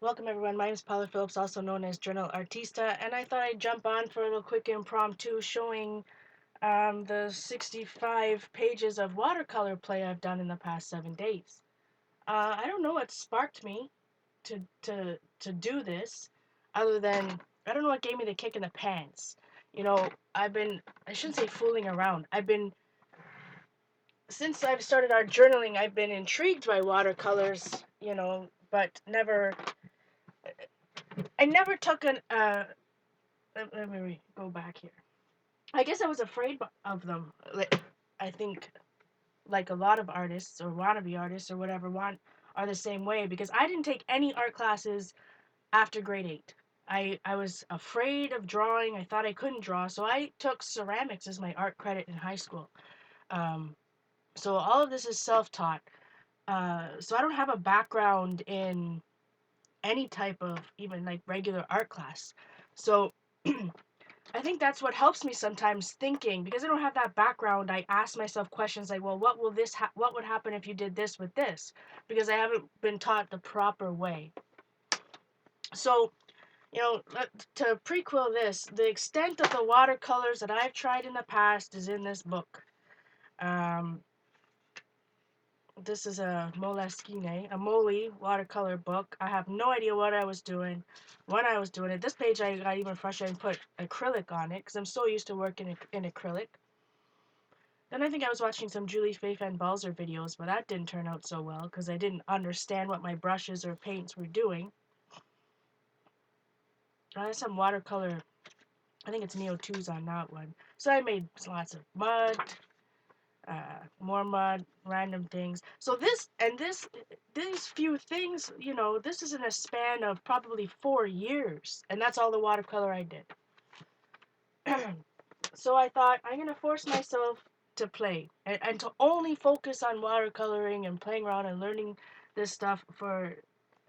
Welcome everyone, my name is Paula Phillips, also known as JournalArtista, and I thought I'd jump on for a little quick impromptu showing the 65 pages of watercolor play I've done in the past 7 days. I don't know what sparked me to do this, other than, I don't know what gave me the kick in the pants. I shouldn't say fooling around, since I've started art journaling, I've been intrigued by watercolors, but I never took let me go back here. I guess I was afraid of them. I think, like a lot of artists or wannabe artists or whatever are the same way, because I didn't take any art classes after grade 8. I was afraid of drawing. I thought I couldn't draw, so I took ceramics as my art credit in high school. Um, so all of this is self-taught. So I don't have a background in any type of even like regular art class. So I think that's what helps me sometimes thinking, because I don't have that background. I ask myself questions like, well, what would happen if you did this with this? Because I haven't been taught the proper way. So, to prequel this, the extent of the watercolors that I've tried in the past is in this book. Um, this is a Moleskine, a Moli watercolor book. I have no idea what I was doing when I was doing it. This page I got even frustrated and put acrylic on it because I'm so used to working in acrylic. Then I think I was watching some Julie Faith and Balzer videos, but that didn't turn out so well because I didn't understand what my brushes or paints were doing. I had some watercolor, I think it's Neo 2s on that one. So I made lots of mud, more mud, random things. So these few things, this is in a span of probably 4 years, and that's all the watercolor I did. So I thought I'm gonna force myself to play and to only focus on watercoloring and playing around and learning this stuff for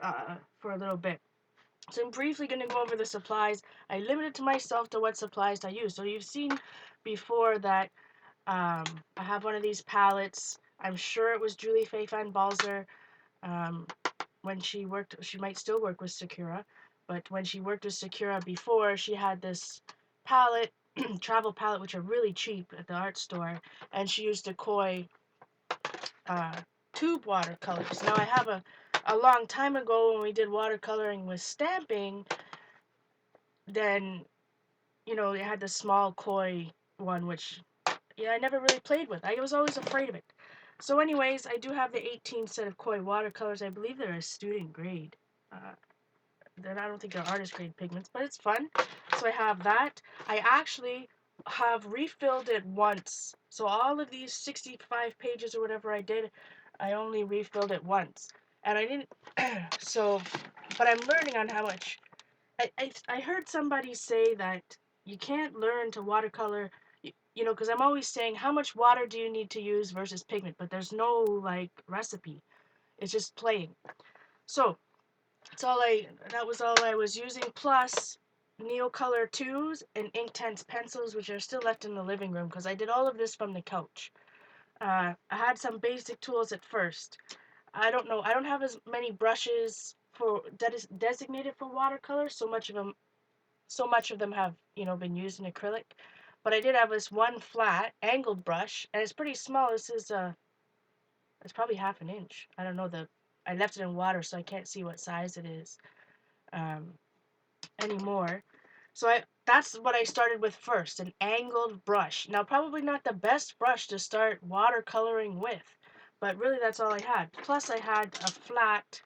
a little bit. So I'm briefly gonna go over the supplies. I limited to myself to what supplies I use. So you've seen before that I have one of these palettes. I'm sure it was Julie Faye Van Balzer. Um, when she might still work with Sakura, but when she worked with Sakura before, she had this palette, travel palette, which are really cheap at the art store, and she used a Koi uh, tube watercolors. Now I have a long time ago when we did watercoloring with stamping, then they had the small Koi one, which I never really played with. I was always afraid of it. So anyways, I do have the 18 set of Koi watercolors. I believe they're a student grade. Uh, I don't think they're artist grade pigments, but it's fun. So I have that. I actually have refilled it once. So all of these 65 pages or whatever I did, I only refilled it once. And I didn't, so, but I'm learning on how much. I heard somebody say that you can't learn to watercolor, because I'm always saying how much water do you need to use versus pigment, but there's no like recipe. It's just playing. So that was all I was using, plus Neocolor 2s and Inktense pencils, which are still left in the living room because I did all of this from the couch. I had some basic tools at first. I don't know. I don't have as many brushes that is designated for watercolor. So much of them have been used in acrylic. But I did have this one flat angled brush, and it's pretty small. It's probably half an inch. I don't know I left it in water, so I can't see what size it is. Um, Anymore. So that's what I started with first, an angled brush. Now, probably not the best brush to start watercoloring with, but really that's all I had. Plus I had a flat,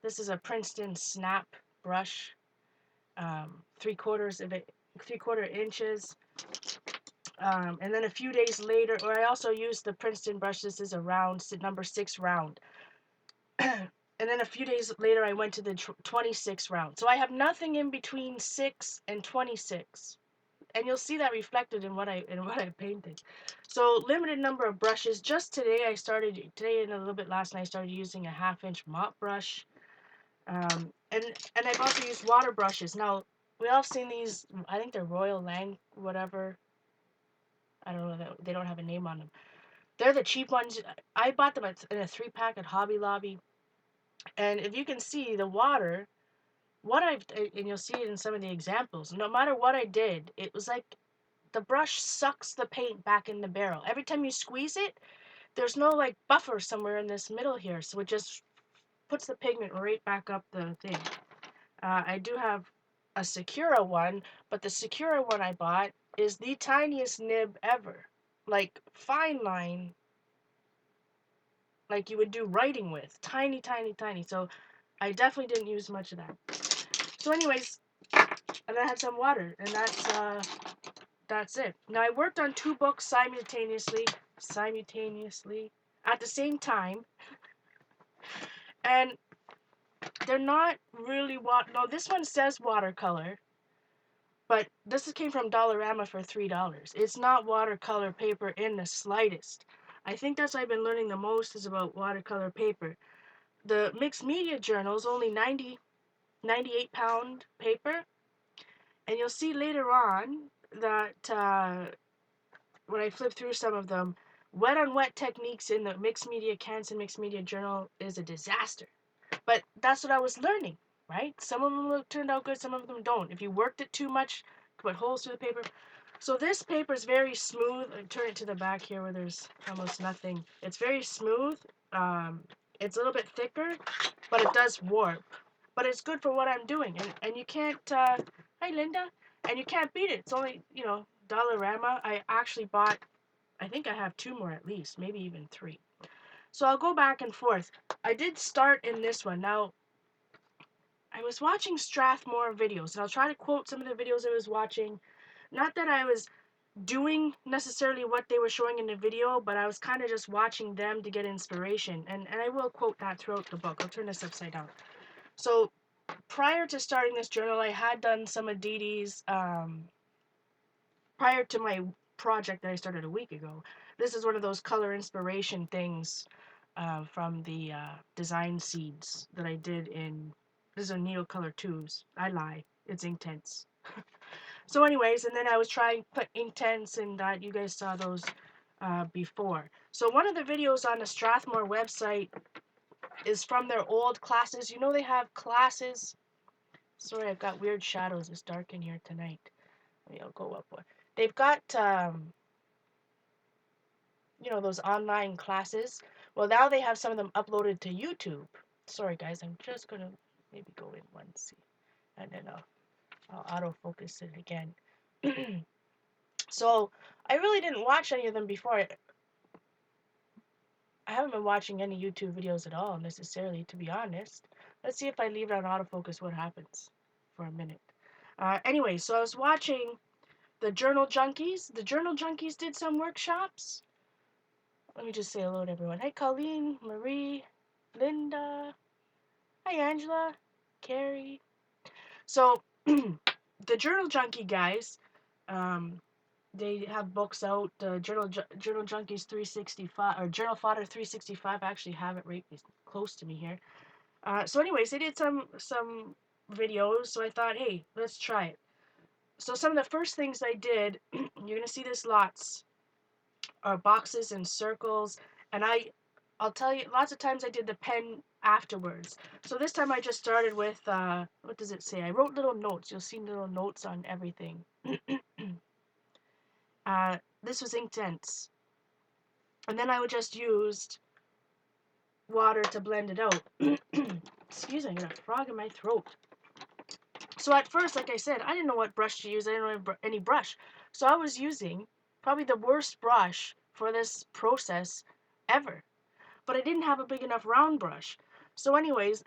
this is a Princeton snap brush, 3/4 inches. And then a few days later, or I also used the Princeton brush, this is a round, number 6 round. And then a few days later, I went to the 26 round. So I have nothing in between 6 and 26, and you'll see that reflected in what I painted. So limited number of brushes. Just today and a little bit last night, I started using a 1/2 inch mop brush, and I've also used water brushes. Now we all have seen these. I think they're Royal Lang, whatever. I don't know. They don't have a name on them. They're the cheap ones. I bought them in a 3-pack at Hobby Lobby. And if you can see the water, and you'll see it in some of the examples, no matter what I did, it was like the brush sucks the paint back in the barrel. Every time you squeeze it, there's no like buffer somewhere in this middle here, so it just puts the pigment right back up the thing. I do have a Sakura one, but the Sakura one I bought is the tiniest nib ever. Like fine line, like you would do writing with. Tiny, tiny, tiny. So I definitely didn't use much of that. So anyways, and I had some water, and that's it. Now I worked on 2 books simultaneously at the same time, and they're not really no, this one says watercolor, but this came from Dollarama for $3. It's not watercolor paper in the slightest. I think that's what I've been learning the most is about watercolor paper. The mixed media journal is only 98 pound paper, and you'll see later on that when I flip through some of them, wet on wet techniques in the mixed media Canson mixed media journal is a disaster. But that's what I was learning, right? Some of them turned out good, some of them don't. If you worked it too much, you put holes through the paper. So this paper is very smooth. I turn it to the back here where there's almost nothing. It's very smooth. Um, it's a little bit thicker, but it does warp. But it's good for what I'm doing, and you can't. Hi Linda, and you can't beat it. It's only Dollarama. I actually bought. I think I have 2 more at least, maybe even 3. So I'll go back and forth. I did start in this one. Now, I was watching Strathmore videos, and I'll try to quote some of the videos I was watching. Not that I was doing necessarily what they were showing in the video, but I was kind of just watching them to get inspiration. And I will quote that throughout the book. I'll turn this upside down. So prior to starting this journal, I had done some of Dee Dee's, prior to my project that I started a week ago. This is one of those color inspiration things from the design seeds that I did in. These are Neocolor 2s. I lie. It's Inktense. So anyways, and then I was trying to put Inktense in that. You guys saw those before. So one of the videos on the Strathmore website is from their old classes. You know they have classes. Sorry, I've got weird shadows. It's dark in here tonight. Maybe I'll go up one. They've got those online classes. Well, now they have some of them uploaded to YouTube. Sorry, guys, I'm just gonna maybe go in one, see, and then I'll autofocus it again. So I really didn't watch any of them before. I haven't been watching any YouTube videos at all necessarily, to be honest. Let's see if I leave it on autofocus, what happens for a minute. Anyway, so I was watching the Journal Junkies. The Journal Junkies did some workshops. Let me just say hello to everyone. Hey, Colleen, Marie, Linda. Hi, Angela, Carrie. So, the Journal Junkie guys, they have books out. Journal Junkies 365 or Journal Fodder 365. I actually have it right close to me here. So, anyways, they did some videos. So I thought, hey, let's try it. So some of the first things I did, you're gonna see this lots, are boxes and circles, and I'll tell you, lots of times I did the pen afterwards. So this time I just started with, what does it say? I wrote little notes. You'll see little notes on everything. This was Inktense. And then I would just used water to blend it out. Excuse me, I got a frog in my throat. So at first, like I said, I didn't know what brush to use. I didn't know any brush. So I was using probably the worst brush for this process ever. But I didn't have a big enough round brush. So anyways,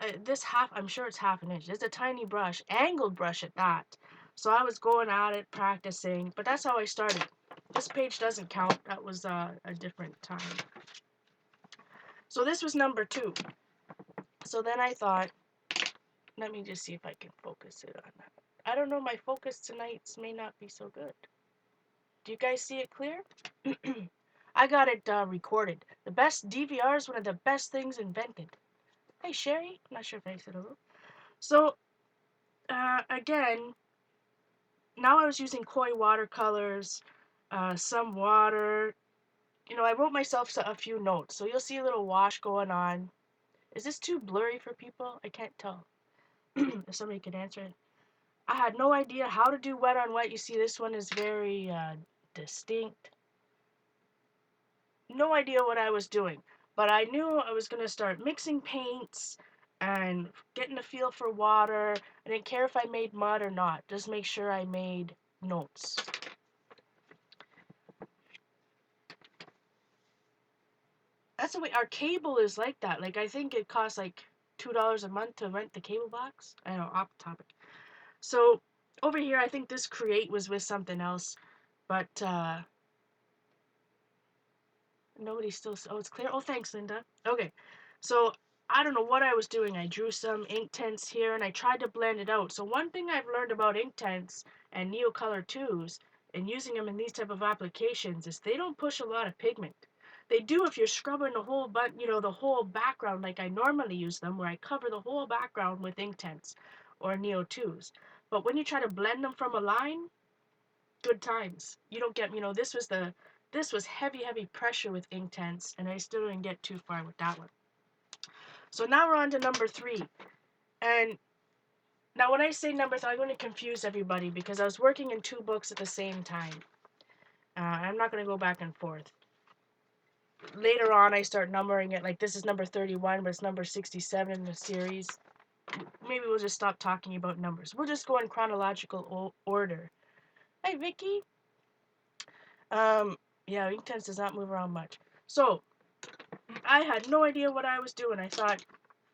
I'm sure it's half an inch. It's a tiny brush, angled brush at that. So I was going at it, practicing, but that's how I started. This page doesn't count. That was a different time. So this was number 2. So then I thought, let me just see if I can focus it on that. I don't know, my focus tonight may not be so good. Do you guys see it clear? I got it recorded. The best DVR is one of the best things invented. Hey, Sherry. I'm not sure if I said hello. So, again, now I was using Koi watercolors, some water. I wrote myself a few notes. So you'll see a little wash going on. Is this too blurry for people? I can't tell. If somebody could answer it. I had no idea how to do wet on wet. You see, this one is very distinct. No idea what I was doing, but I knew I was going to start mixing paints and getting a feel for water. I didn't care if I made mud or not. Just make sure I made notes. That's the way our cable is like that. Like, I think it costs like $2 a month to rent the cable box. I know, off topic. So over here, I think this create was with something else, but nobody still. Oh, it's clear. Oh, thanks, Linda. Okay, so I don't know what I was doing. I drew some Inktense here, and I tried to blend it out. So one thing I've learned about Inktense and Neocolor 2s, and using them in these type of applications, is they don't push a lot of pigment. They do if you're scrubbing the whole, the whole background like I normally use them, where I cover the whole background with Inktense or Neo 2s. But when you try to blend them from a line, good times. You don't get, this was heavy pressure with Inktense, and I still didn't get too far with that one. So now we're on to number 3. And now when I say number 3, I'm going to confuse everybody because I was working in 2 books at the same time. I'm not going to go back and forth. Later on, I start numbering it, like this is number 31, but it's number 67 in the series. Maybe we'll just stop talking about numbers. We'll just go in chronological order. Hi, Vicky. Yeah, Inktense does not move around much. So, I had no idea what I was doing. I thought,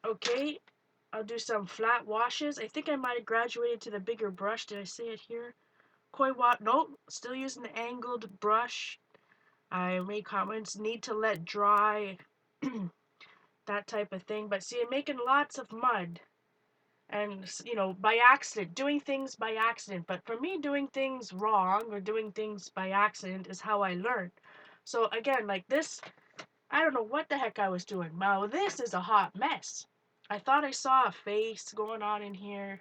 okay, I'll do some flat washes. I think I might have graduated to the bigger brush. Did I say it here? Koi Watercolor. Nope, still using the angled brush. I made comments, need to let dry, that type of thing. But see, I'm making lots of mud. And, by accident, doing things by accident. But for me, doing things wrong or doing things by accident is how I learn. So again, like this, I don't know what the heck I was doing. Now, this is a hot mess. I thought I saw a face going on in here.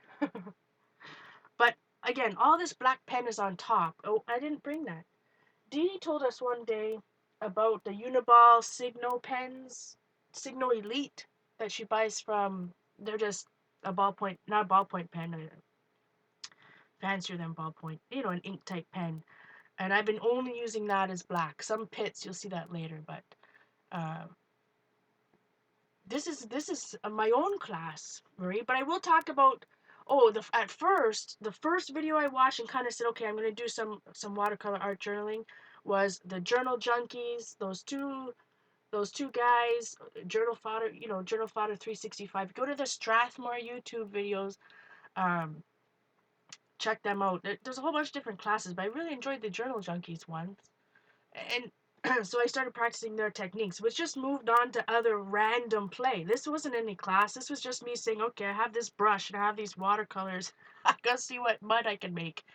But again, all this black pen is on top. Oh, I didn't bring that. Dee Dee told us one day about the Uniball Signo pens, Signo Elite, that she buys from, they're just a ballpoint, not a ballpoint pen, fancier than ballpoint, an ink type pen. And I've been only using that as black. Some pits, you'll see that later, but uh, this is my own class, Marie. But I will talk about. Oh, the first video I watched and kind of said, okay, I'm gonna do some watercolor art journaling, was the Journal Junkies. Those two guys, Journal Fodder 365. Go to the Strathmore YouTube videos. Um, check them out. There's a whole bunch of different classes, but I really enjoyed the Journal Junkies ones. And so I started practicing their techniques, which just moved on to other random play. This wasn't any class. This was just me saying, okay, I have this brush and I have these watercolors. I gotta see what mud I can make.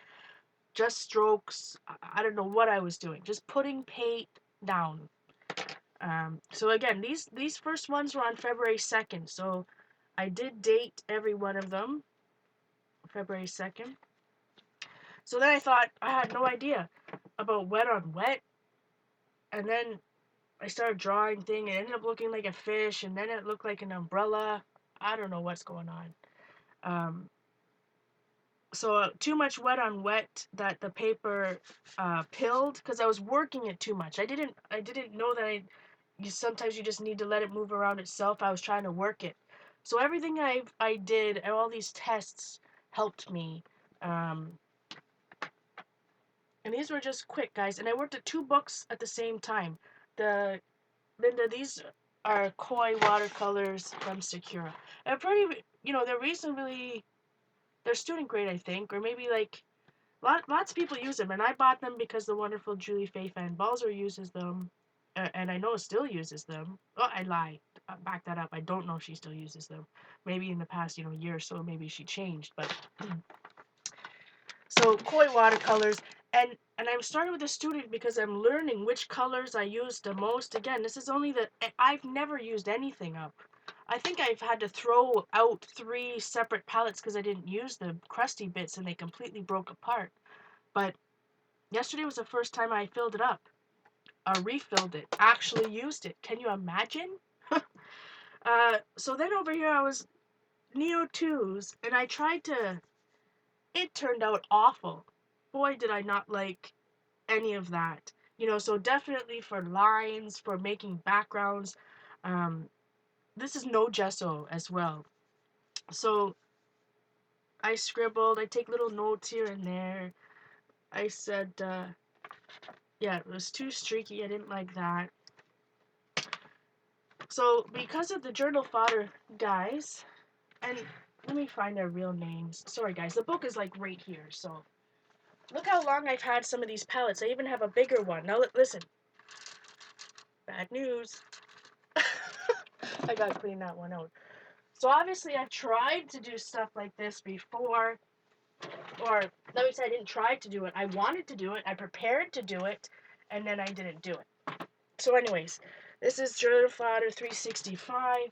Just strokes. I don't know what I was doing. Just putting paint down. So again, these first ones were on February 2nd. So I did date every one of them. February 2nd. So then I thought I had no idea about wet on wet. And then I started drawing thing. It ended up looking like a fish, and then it looked like an umbrella. I don't know what's going on. So too much wet on wet that the paper pilled because I was working it too much. I didn't know that sometimes you just need to let it move around itself. I was trying to work it. So everything I did, all these tests helped me. And these were just quick, guys. And I worked at 2 books at the same time. Linda, these are Koi watercolors from Sakura. And pretty, they're reasonably, they're student grade, I think, or maybe like, lots of people use them. And I bought them because the wonderful Julie Faye Fan Balzer uses them. And I know still uses them. Oh, I lied. Back that up. I don't know if she still uses them. Maybe in the past, year or so, maybe she changed. But so Koi watercolors, and I'm starting with a student because I'm learning which colors I use the most. Again, this is only I've never used anything up. I think I've had to throw out 3 separate palettes because I didn't use the crusty bits and they completely broke apart. But yesterday was the first time I filled it up, refilled it, actually used it. Can you imagine? So then over here I was Neo 2s, and I tried to. It turned out awful. Boy, did I not like any of that. So definitely for lines, for making backgrounds. Um, this is no gesso as well. So I scribbled, I take little notes here and there. I said, yeah, it was too streaky. I didn't like that. So because of the journal fodder guys, and let me find their real names. Sorry guys, the book is like right here. So look how long I've had some of these palettes. I even have a bigger one. Now listen, bad news. I gotta clean that one out. So obviously I've tried to do stuff like this before, or let me say I didn't try to do it. I wanted to do it. I prepared to do it, and then I didn't do it. So anyways, this is Journal Fodder 365.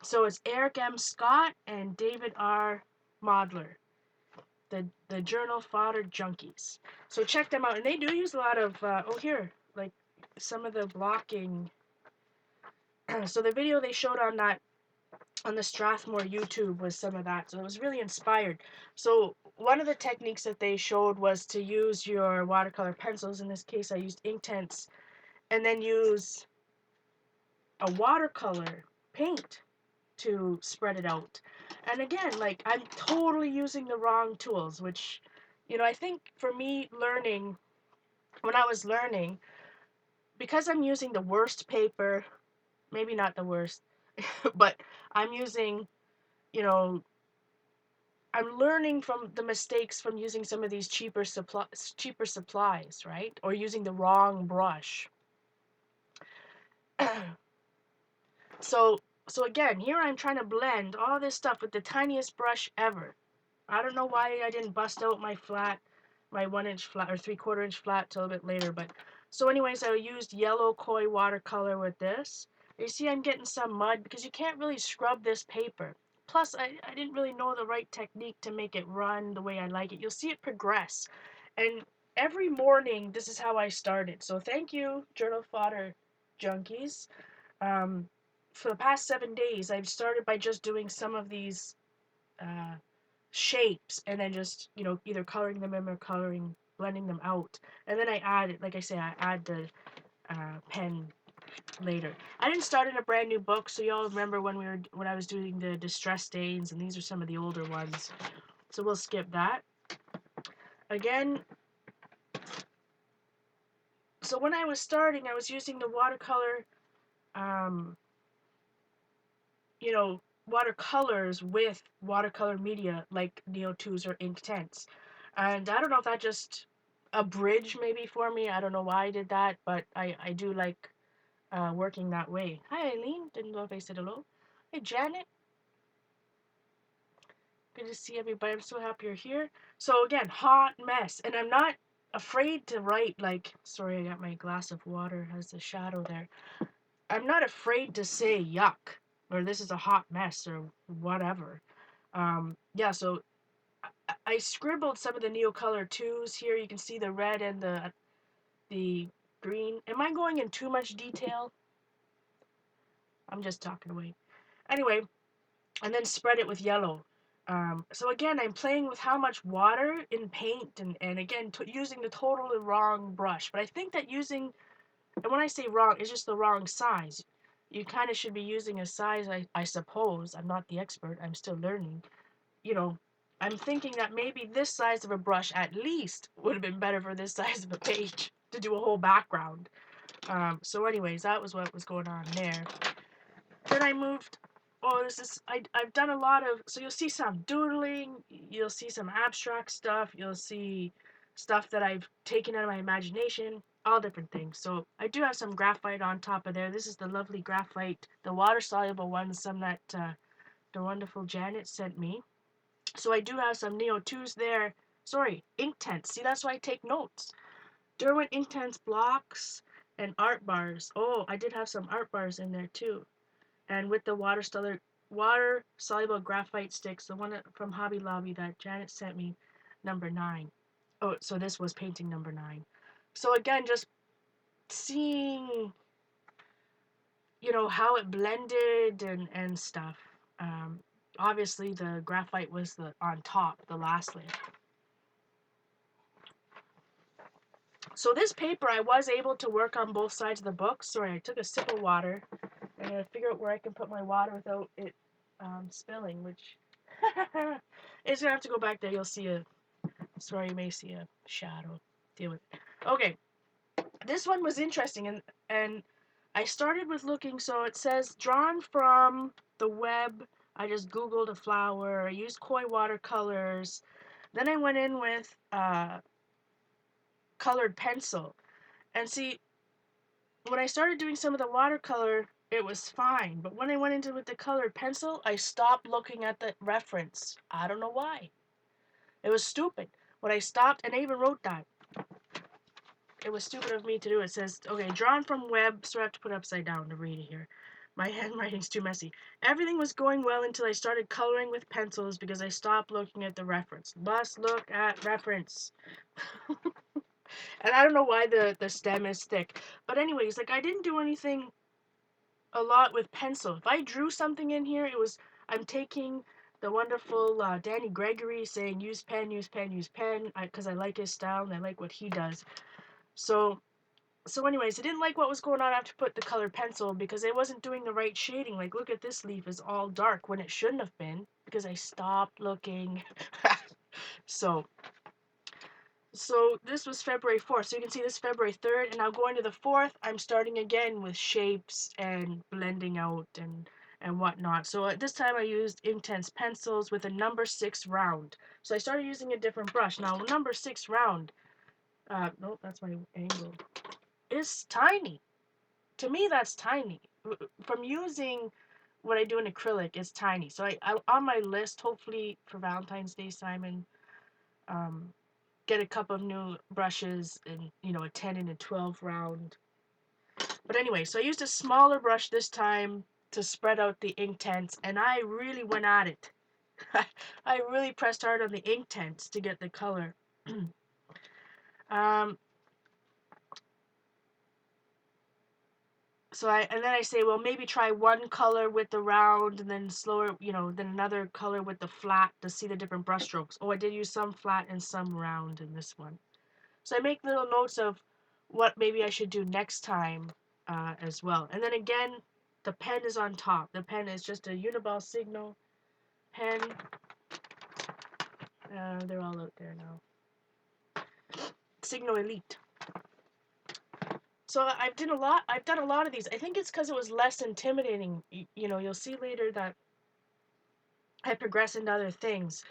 So it's Eric M. Scott and David R. Modler, the Journal Fodder Junkies. So check them out, and they do use a lot of here, like some of the blocking. So the video they showed on the Strathmore YouTube was some of that. So it was really inspired. So one of the techniques that they showed was to use your watercolor pencils. In this case, I used Inktense, and then use a watercolor paint to spread it out. And again, like I'm totally using the wrong tools, which, I think for me when I was learning, because I'm using the worst paper, maybe not the worst, but I'm using, you know, I'm learning from the mistakes from using some of these cheaper supplies, right? Or using the wrong brush. So so again, here I'm trying to blend all this stuff with the tiniest brush ever. I don't know why I didn't bust out my 1-inch flat or 3/4 inch flat till a bit later, but so anyways, I used yellow Koi watercolor with this. You see I'm getting some mud because you can't really scrub this paper. Plus, I didn't really know the right technique to make it run the way I like it. You'll see it progress. And every morning, this is how I started. So thank you, Journal Fodder Junkies. Um, for the past 7 days, I've started by just doing some of these uh, shapes and then just either coloring them in or blending them out, and then I add it, like I say, I add the pen later. I didn't start in a brand new book, so y'all remember when I was doing the distress stains, and these are some of the older ones, so we'll skip that. Again, so when I was starting, I was using the watercolor um you know watercolors with watercolor media like Neo 2s or Inktense. And I don't know if that just a bridge maybe for me. I don't know why I did that, but I do like working that way. Hi Eileen, didn't know if I said hello. Hey Janet, good to see everybody. I'm so happy you're here. So again, hot mess, and I'm not afraid to write, like, sorry, I got my glass of water, has a shadow there. I'm not afraid to say yuck, or this is a hot mess, or whatever. Yeah, so I scribbled some of the Neocolor 2s here. You can see the red and the green. Am I going in too much detail? I'm just talking away. Anyway, and then spread it with yellow. So again, I'm playing with how much water in paint, and again, using the totally wrong brush. But I think that and when I say wrong, it's just the wrong size. You kind of should be using a size, I suppose. I'm not the expert. I'm still learning. You know, I'm thinking that maybe this size of a brush at least would have been better for this size of a page to do a whole background. So anyways, that was what was going on there. Then I moved, I've done a lot of, so you'll see some doodling, you'll see some abstract stuff, you'll see stuff that I've taken out of my imagination, all different things. So I do have some graphite on top of there. This is the lovely graphite, the water-soluble ones, some that the wonderful Janet sent me. So I do have some Neo 2s there. Sorry, Inktense. See, that's why I take notes. Derwent Inktense blocks and art bars. Oh, I did have some art bars in there too. And with the water soluble graphite sticks, the one from Hobby Lobby that Janet sent me, number 9. Oh, so this was painting number 9. So again, just seeing, you know, how it blended and stuff. Obviously the graphite was on top, the last layer. So this paper, I was able to work on both sides of the book. Sorry, I took a sip of water. I'm going to figure out where I can put my water without it spilling, which it's going to have to go back there. You'll see sorry, you may see a shadow. Deal with it. Okay, this one was interesting, and I started with looking, so it says, drawn from the web. I just Googled a flower, I used Koi watercolors. Then I went in with colored pencil. And see, when I started doing some of the watercolor, it was fine. But when I went into with the colored pencil, I stopped looking at the reference. I don't know why. It was stupid. When I stopped, and I even wrote that. It was stupid of me to do. It says, okay, drawn from web, so I have to put it upside down to read it here. My handwriting's too messy. Everything was going well until I started coloring with pencils because I stopped looking at the reference. Must look at reference. And I don't know why the stem is thick. But anyways, like I didn't do anything a lot with pencil. If I drew something in here, I'm taking the wonderful Danny Gregory saying use pen, use pen, use pen, because I like his style and I like what he does. So anyways, I didn't like what was going on after put the colored pencil because I wasn't doing the right shading. Like look at this leaf is all dark when it shouldn't have been because I stopped looking. So this was February 4th. So you can see this February 3rd, and now going to the 4th, I'm starting again with shapes and blending out and whatnot. So at this time I used Inktense pencils with a number 6 round. So I started using a different brush. Now number 6 round, nope, that's my angle, is tiny. To me, that's tiny. From using what I do in acrylic, it's tiny. So I on my list, hopefully for Valentine's Day, Simon, get a couple of new brushes and, you know, a 10 and a 12 round. But anyway, so I used a smaller brush this time to spread out the Inktense, and I really went at it. I really pressed hard on the Inktense to get the color. um, and then I say, well, maybe try one color with the round and then slower, you know, then another color with the flat to see the different brush strokes. Oh, I did use some flat and some round in this one. So I make little notes of what maybe I should do next time as well. And then again, the pen is on top. The pen is just a Uniball Signal pen. They're all out there now. Signal Elite. So I've done a lot of these. I think it's because it was less intimidating. You know, you'll see later that I progress into other things.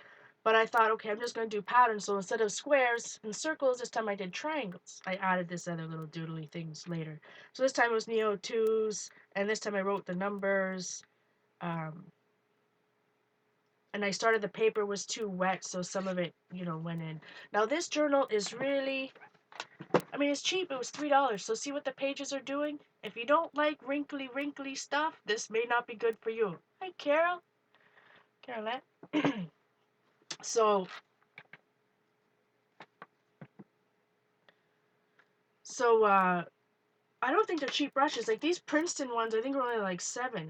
But I thought, okay, I'm just going to do patterns. So instead of squares and circles, this time I did triangles. I added this other little doodly things later. So this time it was Neo 2s, and this time I wrote the numbers. And I started, the paper was too wet, so some of it, you know, went in. Now this journal is really, I mean, it's cheap. It was $3. So see what the pages are doing? If you don't like wrinkly stuff, this may not be good for you. Hi, Carol. Carolette. So I don't think they're cheap brushes. Like these Princeton ones, I think are only like $7.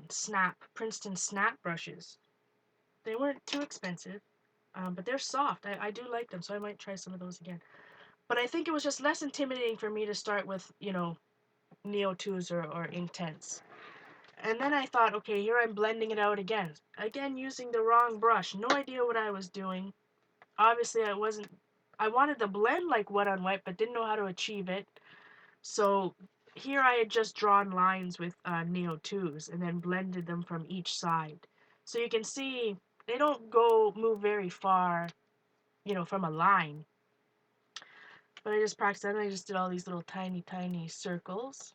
Princeton Snap brushes. They weren't too expensive, but they're soft. I do like them, so I might try some of those again. But I think it was just less intimidating for me to start with, you know, Neo 2s or Inktense. And then I thought, okay, here I'm blending it out again. Again, using the wrong brush. No idea what I was doing. Obviously, I wanted to blend like wet on wet, but didn't know how to achieve it. So here I had just drawn lines with Neo 2s and then blended them from each side. So you can see they don't move very far, you know, from a line. But I just practiced that and I just did all these little tiny circles.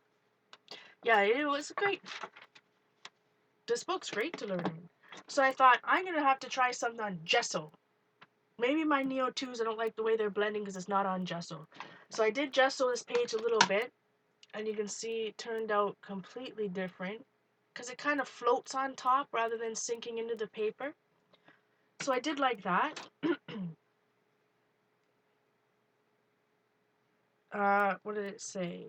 Yeah, it was great. This book's great to learn in. So I thought, I'm going to have to try something on gesso. Maybe my Neo 2s, I don't like the way they're blending because it's not on gesso. So I did gesso this page a little bit. And you can see it turned out completely different because it kind of floats on top rather than sinking into the paper. So I did like that. What did it say?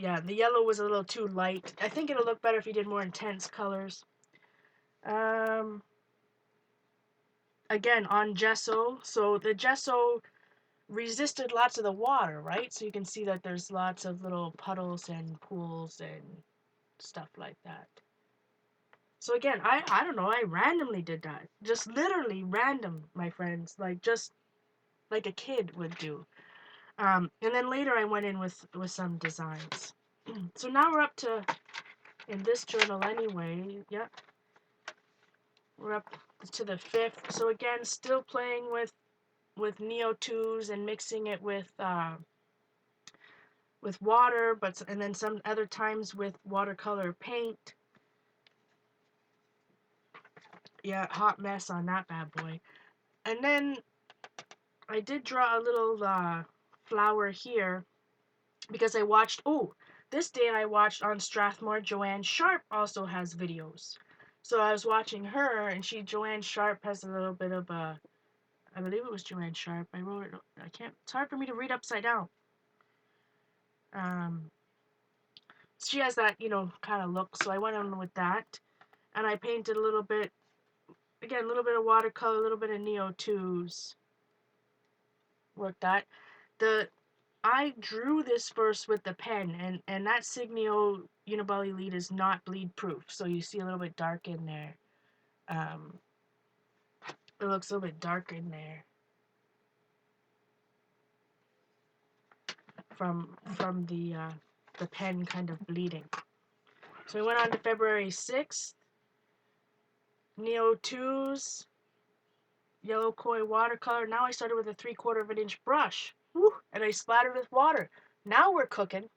Yeah, the yellow was a little too light. I think it'll look better if you did more intense colors. Um, Again, on gesso. So the gesso resisted lots of the water, right? So you can see that there's lots of little puddles and pools and stuff like that. So again, I don't know, I randomly did that. Just literally random, my friends. Like just like a kid would do. And then later I went in with some designs. So now we're up to, in this journal anyway, yep, we're up to the 5th. So again, still playing with Neo 2s and mixing it with water, and then some other times with watercolor paint. Yeah, hot mess on that bad boy. And then I did draw a little flower here because I watched, this day I watched on Strathmore, Joanne Sharp also has videos. So I was watching her, and Joanne Sharp has a little bit of a, I believe it was Joanne Sharp. I wrote it, it's hard for me to read upside down. Um, she has that, kind of look, so I went on with that. And I painted a little bit, again, a little bit of watercolor, a little bit of Neo 2s. Worked that. I drew this first with the pen, and that Signio Uniball Elite is not bleed proof, so you see a little bit dark in there. It looks a little bit dark in there from the pen kind of bleeding. So we went on to February 6th. Neo 2s, yellow Koi watercolor. Now I started with a 3/4 of an inch brush. Woo, and I splattered with water. Now we're cooking,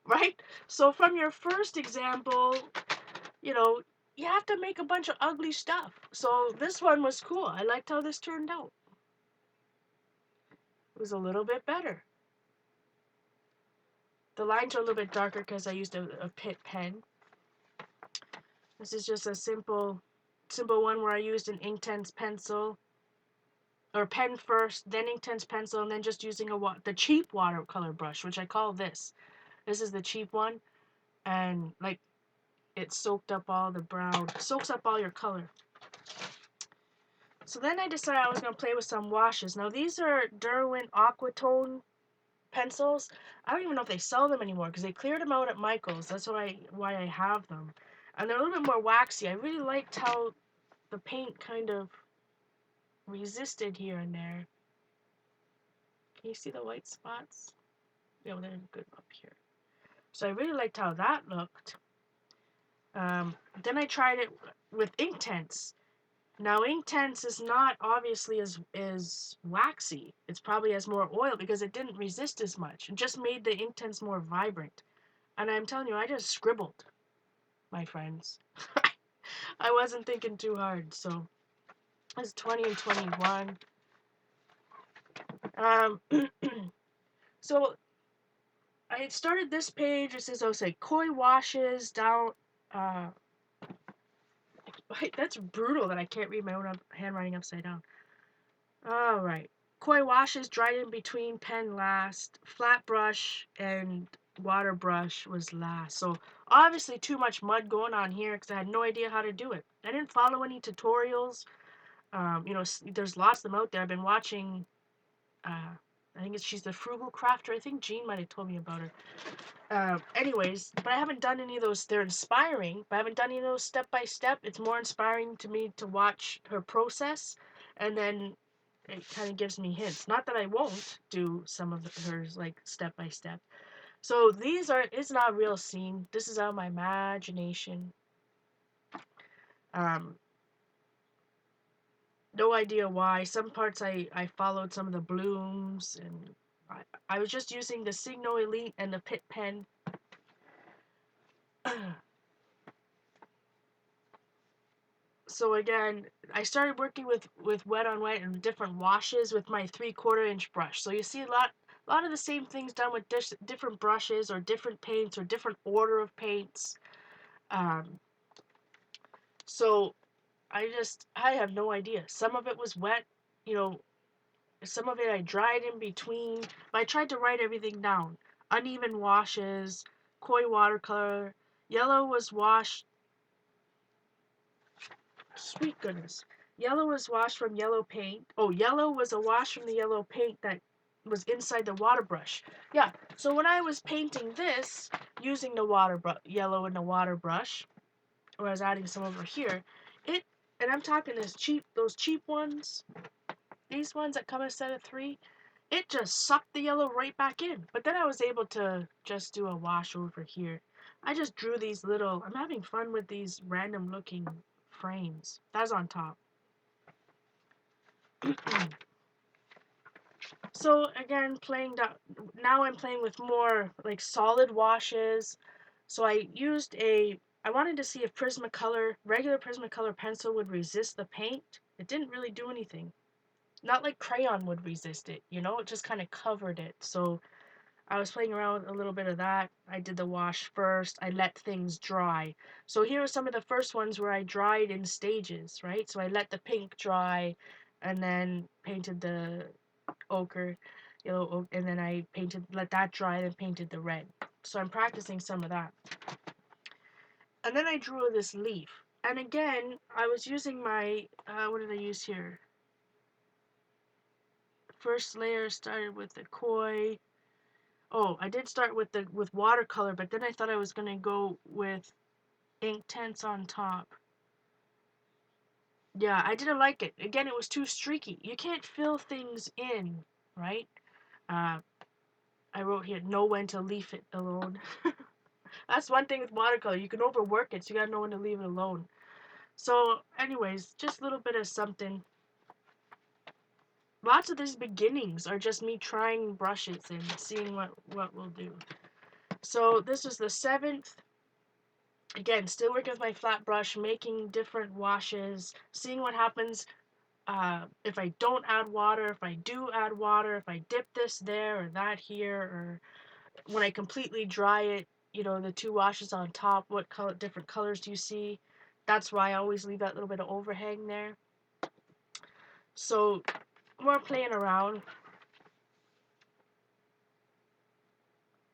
right? So from your first example, you know, you have to make a bunch of ugly stuff. So this one was cool. I liked how this turned out. It was a little bit better. The lines are a little bit darker because I used a Pitt pen. This is just a simple one where I used an Inktense pencil, or pen first, then Inktense pencil, and then just using the cheap watercolor brush, which I call this. This is the cheap one, and like it soaked up all the brown, soaks up all your color. So then I decided I was going to play with some washes. Now these are Derwent Aquatone pencils. I don't even know if they sell them anymore because they cleared them out at Michael's. That's why I have them. And they're a little bit more waxy. I really liked how the paint kind of resisted here and there. Can you see the white spots? Yeah, they're good up here. So I really liked how that looked. Then I tried it with Inktense. Now Inktense is not obviously as waxy. It's probably has more oil because it didn't resist as much. It just made the Inktense more vibrant. And I'm telling you, I just scribbled, my friends. I wasn't thinking too hard, so it's 20 and 21. So I had started this page. It says, I'll say Koi washes down. That's brutal that I can't read my own handwriting upside down. All right. Koi washes dried in between pen last. Flat brush and water brush was last. So obviously too much mud going on here because I had no idea how to do it. I didn't follow any tutorials. There's lots of them out there. I've been watching. I think she's the Frugal Crafter. I think Jean might have told me about her. Anyways, but I haven't done any of those. They're inspiring, but I haven't done any of those step by step. It's more inspiring to me to watch her process, and then it kind of gives me hints. Not that I won't do some of hers like step by step. So it's not a real scene. This is out of my imagination. Um, no idea why. Some parts I followed some of the blooms, and I was just using the Signo Elite and the Pitt pen. So again, I started working with wet on wet and different washes with my 3/4 inch brush. So you see a lot of the same things done with different brushes or different paints or different order of paints. Um, so I have no idea. Some of it was wet, you know, some of it I dried in between. But I tried to write everything down. Uneven washes, Koi Watercolor. Yellow was washed. Sweet goodness. Yellow was washed from yellow paint. Oh, yellow was a wash from the yellow paint that was inside the water brush. Yeah, so when I was painting this using the yellow in the water brush, or I was adding some over here, and I'm talking those cheap ones, these ones that come in a set of 3, it just sucked the yellow right back in. But then I was able to just do a wash over here. I just drew these I'm having fun with these random looking frames. That's on top. So again, now I'm playing with more like solid washes. So I wanted to see if regular Prismacolor pencil would resist the paint. It didn't really do anything. Not like crayon would resist it, it just kind of covered it. So I was playing around with a little bit of that. I did the wash first. I let things dry. So here are some of the first ones where I dried in stages, right? So I let the pink dry and then painted the ochre, yellow ochre, and then let that dry and painted the red. So I'm practicing some of that. And then I drew this leaf. And again, I was using my, what did I use here? First layer started with the Koi. Oh, I did start with watercolor, but then I thought I was going to go with Inktense on top. Yeah, I didn't like it. Again, it was too streaky. You can't fill things in, right? I wrote here, know when to leave it alone. That's one thing with watercolor. You can overwork it, so you gotta know when to leave it alone. So, anyways, just a little bit of something. Lots of these beginnings are just me trying brushes and seeing what will do. So this was the 7th. Again, still working with my flat brush, making different washes, seeing what happens if I don't add water, if I do add water, if I dip this there or that here, or when I completely dry it, the 2 washes on top, what different colors do you see? That's why I always leave that little bit of overhang there. So more playing around.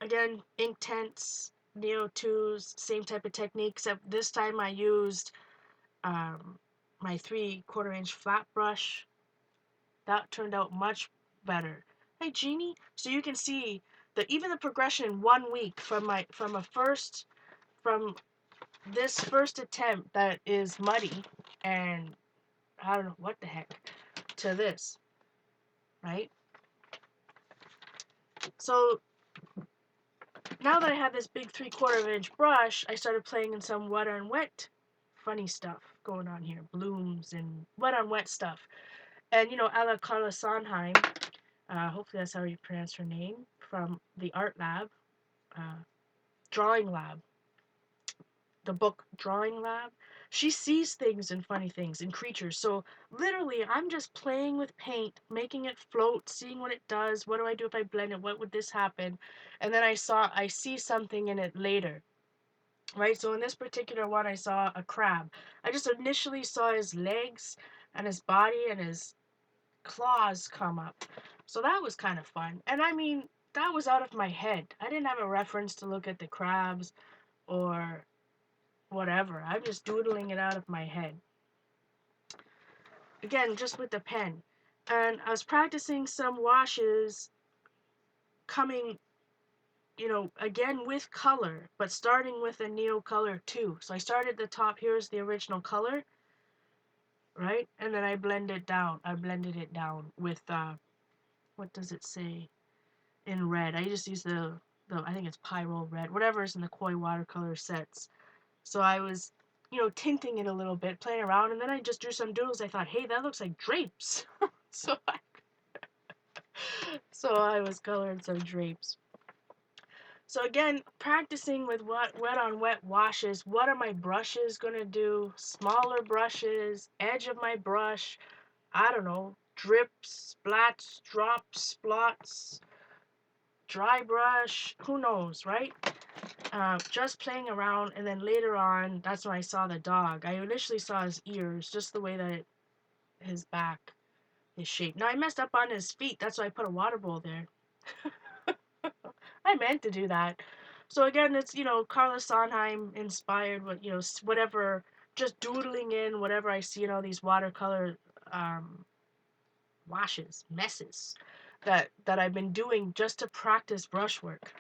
Again, Inktense, Neo 2s, same type of technique, except this time I used my 3/4-inch flat brush. That turned out much better. Hey Jeannie, so you can see that even the progression in 1 week from this first attempt that is muddy and I don't know what the heck to this, right? So now that I have this big 3/4-inch brush, I started playing in some wet on wet funny stuff going on here, blooms and wet on wet stuff. And Ella Carla Sondheim, hopefully that's how you pronounce her name, from the art lab, drawing lab, the book Drawing Lab, she sees things and funny things and creatures. So literally, I'm just playing with paint, making it float, seeing what it does. What do I do if I blend it? What would this happen? And then I see something in it later. Right, so in this particular one, I saw a crab. I just initially saw his legs and his body and his claws come up. So that was kind of fun. And I mean, that was out of my head. I didn't have a reference to look at the crabs or whatever. I'm just doodling it out of my head. Again, just with the pen. And I was practicing some washes coming, again with color, but starting with a Neo color too. So I started the top, here's the original color, right? And then I blended it down. I blended it down with, what does it say? In red. I just use the I think it's Pyro Red, whatever is in the Koi watercolor sets. So I was, tinting it a little bit, playing around, and then I just drew some doodles. I thought, hey, that looks like drapes. so I was coloring some drapes. So again, practicing with wet on wet washes. What are my brushes gonna do? Smaller brushes, edge of my brush, I don't know, drips, splats, drops, splots, dry brush, who knows, right? Just playing around, and then later on, that's when I saw the dog. I initially saw his ears, just the way that his back is shaped. Now I messed up on his feet, that's why I put a water bowl there. I meant to do that. So again, it's, Carla Sondheim inspired, whatever, just doodling in whatever I see in all these watercolor um, washes, messes that I've been doing just to practice brushwork.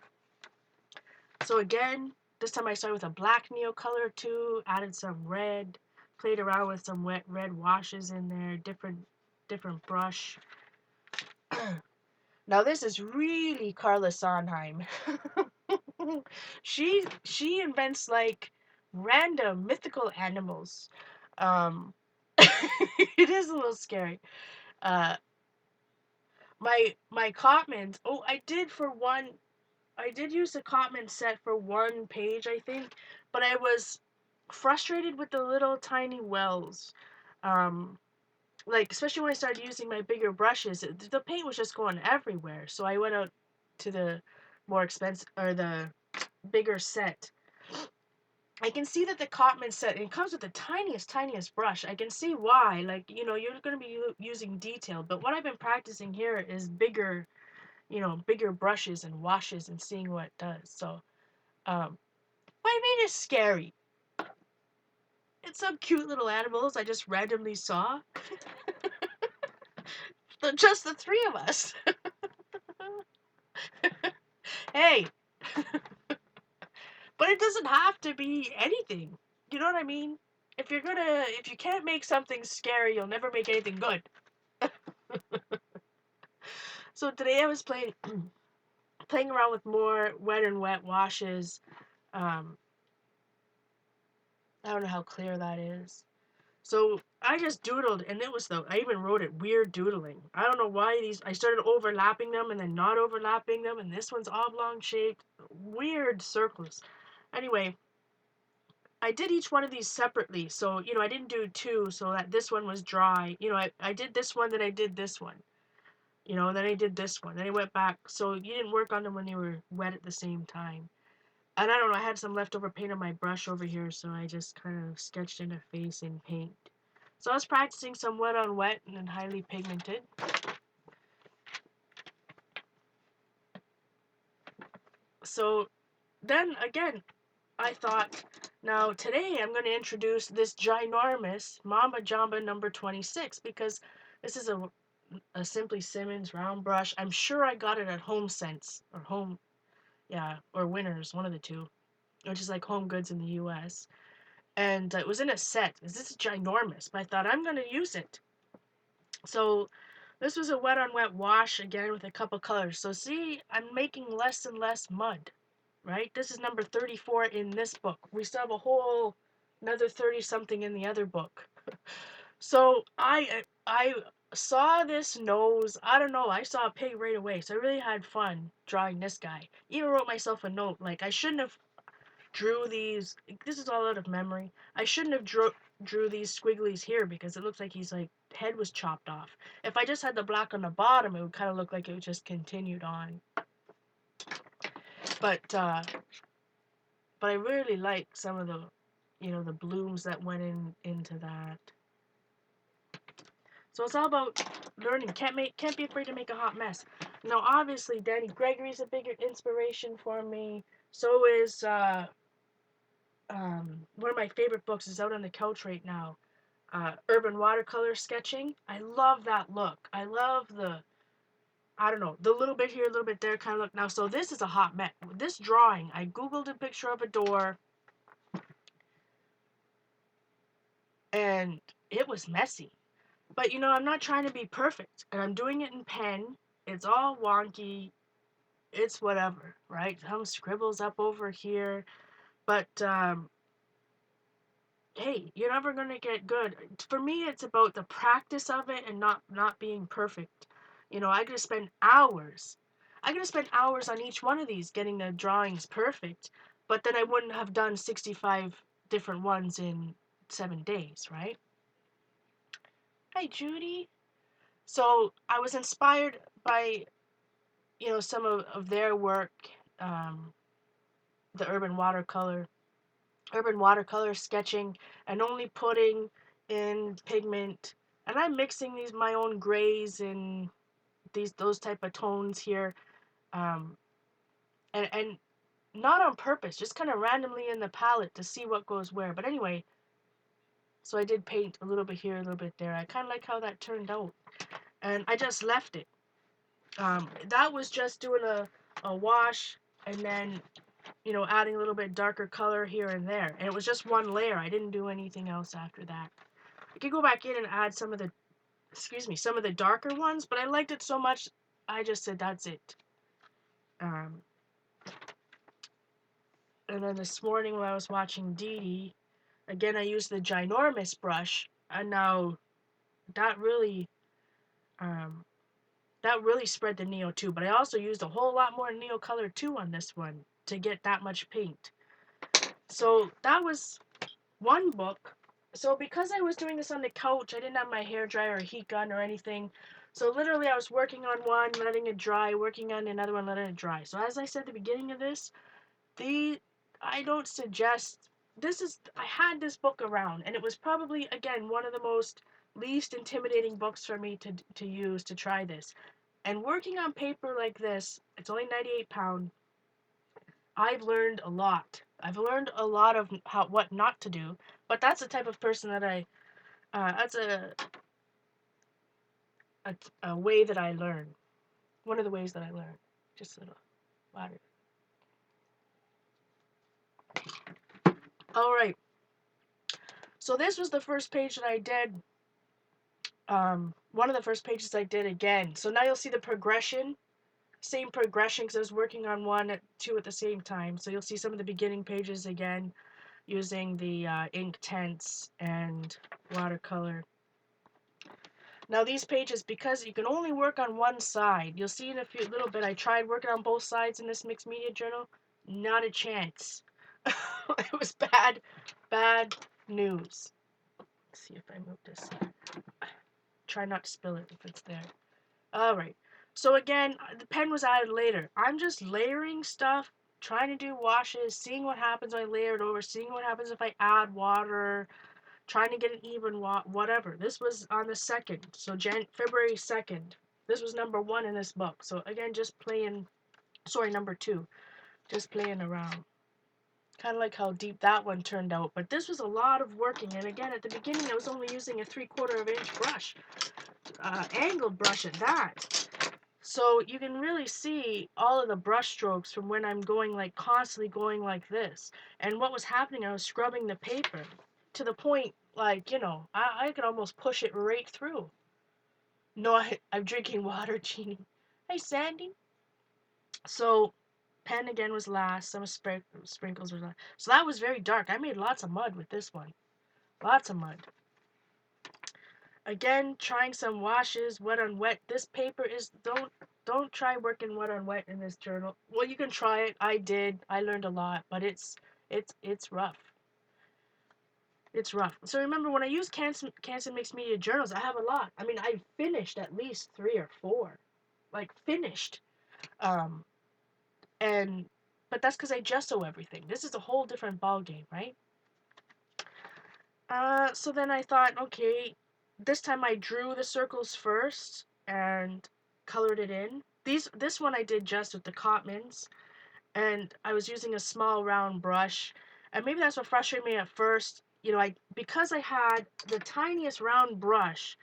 So again, this time I started with a black neocolor too, added some red, played around with some wet red washes in there, different brush. Now this is really Carla Sondheim. she invents like random mythical animals. Um, it is a little scary. Uh, my Cotmans. Oh, I did use the Cotman set for one page, I think, but I was frustrated with the little tiny wells. Um, like especially when I started using my bigger brushes, the paint was just going everywhere. So I went out to the more expensive or the bigger set. I can see that the Cotman set, it comes with the tiniest brush. I can see why. Like, you're going to be using detail, but what I've been practicing here is bigger brushes and washes and seeing what it does. So, what I mean is scary. It's some cute little animals I just randomly saw. Just the three of us. Hey, but it doesn't have to be anything. You know what I mean? If you can't make something scary, you'll never make anything good. So today I was playing around with more wet and wet washes. Um, I don't know how clear that is. So I just doodled, and I even wrote it weird doodling. I don't know why I started overlapping them and then not overlapping them, and this one's oblong shaped, weird circles. Anyway, I did each one of these separately, so I didn't do two, so that this one was dry. I did this one, then I did this one. And then I did this one. Then I went back, so you didn't work on them when they were wet at the same time. And I don't know, I had some leftover paint on my brush over here, so I just kind of sketched in a face in paint. So I was practicing some wet on wet and then highly pigmented. So then again, I thought, now today I'm going to introduce this ginormous Mamba Jamba number 26 because this is a Simply Simmons round brush. I'm sure I got it at Home Sense or or Winners, one of the two, which is like Home Goods in the US. And it was in a set. This is ginormous, but I thought I'm going to use it. So this was a wet on wet wash again with a couple colors. So see, I'm making less and less mud, right? This is number 34 in this book. We still have another 30 something in the other book. So I saw this nose. I don't know. I saw a pig right away. So I really had fun drawing this guy. Even wrote myself a note like I shouldn't have drew these. This is all out of memory. I shouldn't have drew these squigglies here because it looks like he's like head was chopped off. If I just had the black on the bottom, it would kind of look like it just continued on. But I really like some of the blooms that went into that. So it's all about learning. Can't be afraid to make a hot mess. Now obviously Danny Gregory's a bigger inspiration for me. So is one of my favorite books is out on the couch right now. Urban watercolor sketching. I love that look. I love I don't know, the little bit here, a little bit there kind of look. Now, so this is a hot mess. This drawing, I Googled a picture of a door, and it was messy. But, I'm not trying to be perfect, and I'm doing it in pen. It's all wonky. It's whatever, right? Some scribbles up over here. But, hey, you're never gonna get good. For me, it's about the practice of it and not being perfect. I could spend hours. I could spend hours on each one of these getting the drawings perfect, but then I wouldn't have done 65 different ones in 7 days, right? Hi, Judy. So I was inspired by some of their work, um, the urban watercolor sketching and only putting in pigment, and I'm mixing these my own grays and those type of tones here, um, and not on purpose, just kind of randomly in the palette to see what goes where. But anyway, so I did paint a little bit here, a little bit there. I kind of like how that turned out. And I just left it. That was just doing a wash and then, adding a little bit darker color here and there. And it was just one layer. I didn't do anything else after that. I could go back in and add some of the darker ones, but I liked it so much, I just said that's it. Um, and then this morning when I was watching Dee Dee, again I used the ginormous brush, and now that really, um, spread the Neo too. But I also used a whole lot more Neo Color 2 on this one to get that much paint. So that was one book. So because I was doing this on the couch, I didn't have my hair dryer or heat gun or anything. So literally I was working on one, letting it dry, working on another one, letting it dry. So as I said at the beginning of this, I don't suggest, I had this book around, and it was probably, again, one of the most least intimidating books for me to use to try this. And working on paper like this, it's only 98 pound. I've learned a lot. I've learned a lot of what not to do, but that's the type of person that that's a way that I learn. One of the ways that I learn. Just a little water. All right. So this was the first page that I did. One of the first pages I did again. So now you'll see the progression. Same progression because I was working on two at the same time. So you'll see some of the beginning pages again using the Inktense and watercolor. Now these pages, because you can only work on one side, you'll see in a little bit, I tried working on both sides in this mixed media journal. Not a chance. It was bad news. Let's see if I move this. Try not to spill it if it's there. Alright. So again, the pen was added later. I'm just layering stuff, trying to do washes, seeing what happens when I layer it over, seeing what happens if I add water, trying to get an even whatever. This was on the 2nd, so February 2nd. This was number 1 in this book. So again, just playing, number 2. Just playing around. Kind of like how deep that one turned out. But this was a lot of working. And again, at the beginning, I was only using a 3/4 inch brush. Angled brush at that. So you can really see all of the brush strokes from when I'm going constantly going like this. And what was happening, I was scrubbing the paper to the point I could almost push it right through. No, I'm drinking water, Jeannie. Hey, Sandy. So pen again was last. Some sprinkles were last. So that was very dark. I made lots of mud with this one. Lots of mud. Again, trying some washes, wet on wet. This paper is, don't try working wet on wet in this journal. Well, you can try it. I did. I learned a lot, but it's rough. It's rough. So remember, when I use Canson Mixed Media journals, I have a lot. I mean, I've finished at least 3 or 4. Finished. Um, but that's because I gesso everything. This is a whole different ball game, right? So then I thought, okay, this time I drew the circles first and colored it in. This one I did just with the Cotmans, and I was using a small round brush, and maybe that's what frustrated me at first. Because I had the tiniest round brush,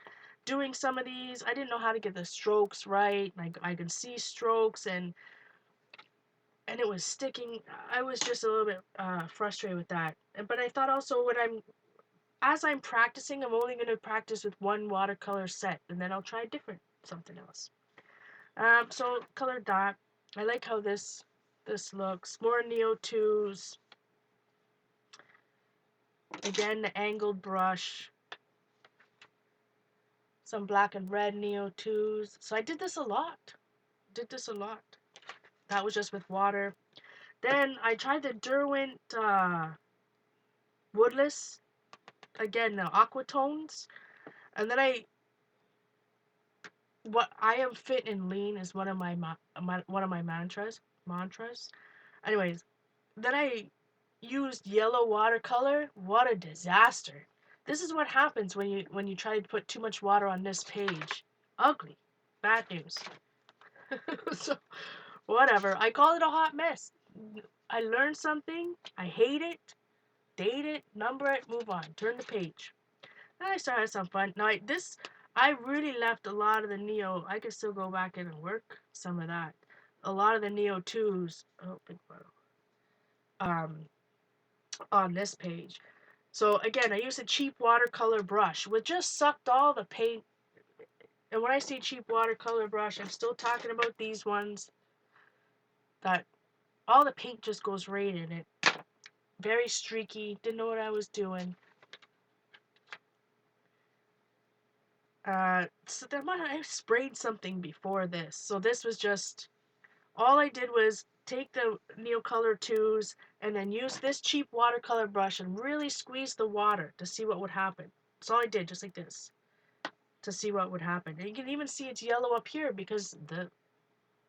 doing some of these, I didn't know how to get the strokes right. I could see strokes, and it was sticking. I was just a little bit frustrated with that. But I thought also as I'm practicing, I'm only going to practice with one watercolor set, and then I'll try something else. So color dot. I like how this looks. More Neo 2s. Again, the angled brush. Some black and red Neo 2s. So I did this a lot. That was just with water. Then I tried the Derwent Woodless. Again, the aqua tones. And then what I am fit and lean is one of my mantras. Anyways, then I used yellow watercolor. What a disaster! This is what happens when you try to put too much water on this page. Ugly, bad news. So whatever. I call it a hot mess. I learned something, I hate it, date it, number it, move on, turn the page. And I started having some fun. Now, I really left a lot of the Neo. I could still go back in and work some of that. A lot of the Neo 2s, oh, big photo, um, on this page. So again, I used a cheap watercolor brush, which just sucked all the paint. And when I say cheap watercolor brush, I'm still talking about these ones that all the paint just goes right in it. Very streaky, didn't know what I was doing. So I sprayed something before this. So this was just, all I did was take the Neocolor 2s and then use this cheap watercolor brush and really squeeze the water to see what would happen. That's all I did, just like this, to see what would happen. And you can even see it's yellow up here because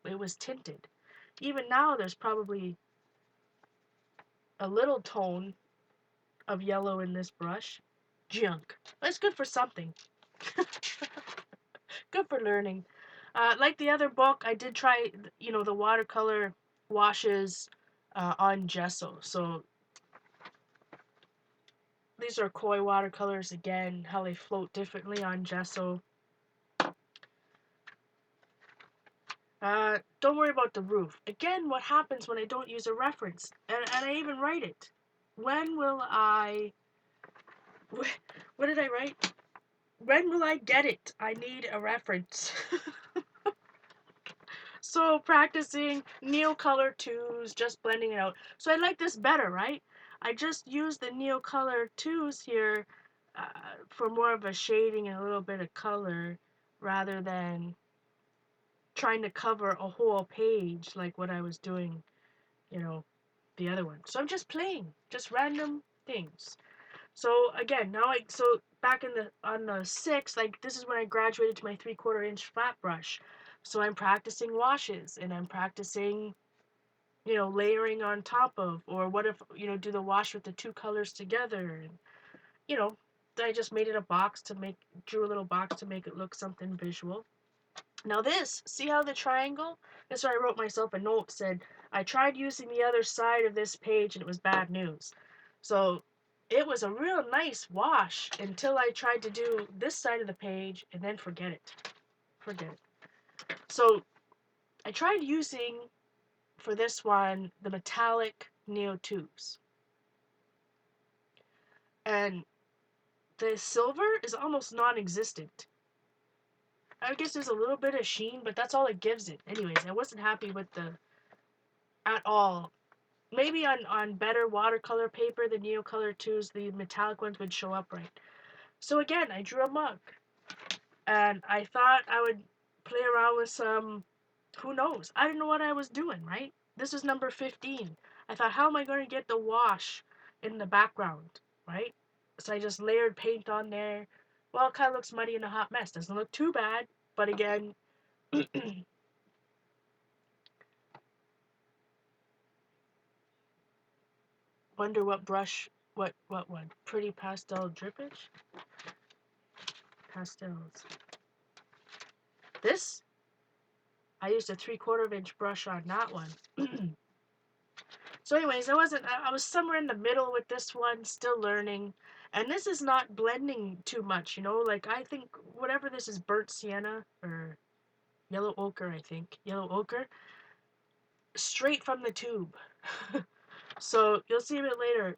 it was tinted. Even now there's probably a little tone of yellow in this brush. Junk. That's good for something. Good for learning. Like the other book, I did try, the watercolor washes on gesso. So these are Koi watercolors again, how they float differently on gesso. Don't worry about the roof. Again, what happens when I don't use a reference? And I even write it. When will I... What did I write? When will I get it? I need a reference. So practicing Neocolor 2s, just blending it out. So I like this better, right? I just use the Neocolor 2s here for more of a shading and a little bit of color rather than trying to cover a whole page like what I was doing, the other one. So I'm just playing, just random things. So again, so back on the 6th, like this is when I graduated to my 3/4 inch flat brush. So I'm practicing washes and I'm practicing, layering on top of, or what if, do the wash with the two colors together, and you know, I just made it drew a little box to make it look something visual. Now this, see how the triangle? That's why I wrote myself a note, said, I tried using the other side of this page and it was bad news. So it was a real nice wash until I tried to do this side of the page and then forget it. Forget it. So I tried using, for this one, the metallic Neo 2s. And the silver is almost non-existent. I guess there's a little bit of sheen, but that's all it gives it. Anyways, I wasn't happy with at all. Maybe on better watercolor paper, the Neocolor 2s, the metallic ones would show up right. So again, I drew a mug. And I thought I would play around with some, who knows? I didn't know what I was doing, right? This is number 15. I thought, how am I going to get the wash in the background, right? So I just layered paint on there. Well, it kind of looks muddy and a hot mess. Doesn't look too bad, but again, wonder what brush, what one? Pretty pastel drippage? Pastels. This, I used a 3/4 inch brush on that one. So anyways, I was somewhere in the middle with this one, still learning. And this is not blending too much, like I think whatever this is, burnt sienna or yellow ochre, I think. Yellow ochre. Straight from the tube. So you'll see a bit later.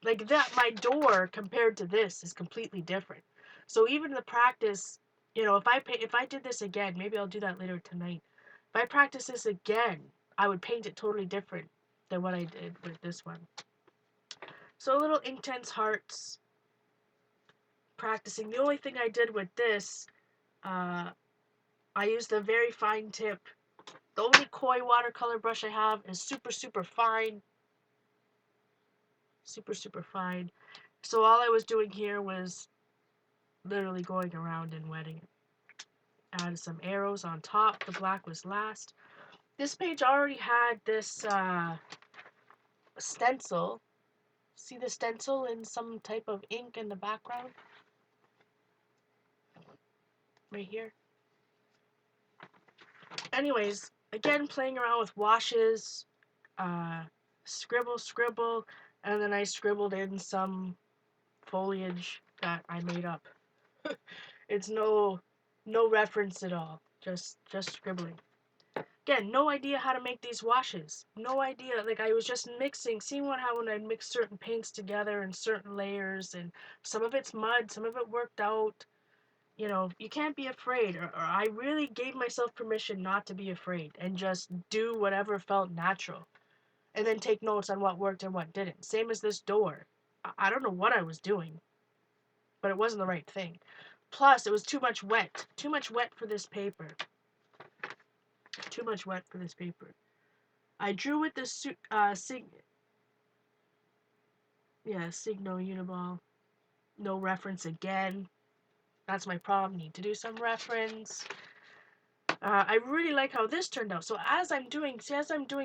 Like that, my door compared to this is completely different. So even the practice, if I did this again, maybe I'll do that later tonight. If I practice this again, I would paint it totally different than what I did with this one. So little Inktense hearts. Practicing. The only thing I did with this, I used a very fine tip. The only Koi watercolor brush I have is super, super fine. Super, super fine. So all I was doing here was literally going around and wetting it. Added some arrows on top. The black was last. This page already had this stencil. See the stencil in some type of ink in the background? Right here. Anyways, again, playing around with washes, scribble, and then I scribbled in some foliage that I made up. It's no reference at all. Just scribbling. Again, no idea how to make these washes. No idea. Like I was just mixing, seeing how when I mix certain paints together in certain layers, and some of it's mud, some of it worked out. You know, you can't be afraid. Or I really gave myself permission not to be afraid and just do whatever felt natural, and then take notes on what worked and what didn't. Same as this door. I don't know what I was doing, but it wasn't the right thing. Plus, it was too much wet. Too much wet for this paper. Too much wet for this paper. I drew with the Signo Uniball. No reference again. That's my problem. Need to do some reference. I really like how this turned out. So as I'm doing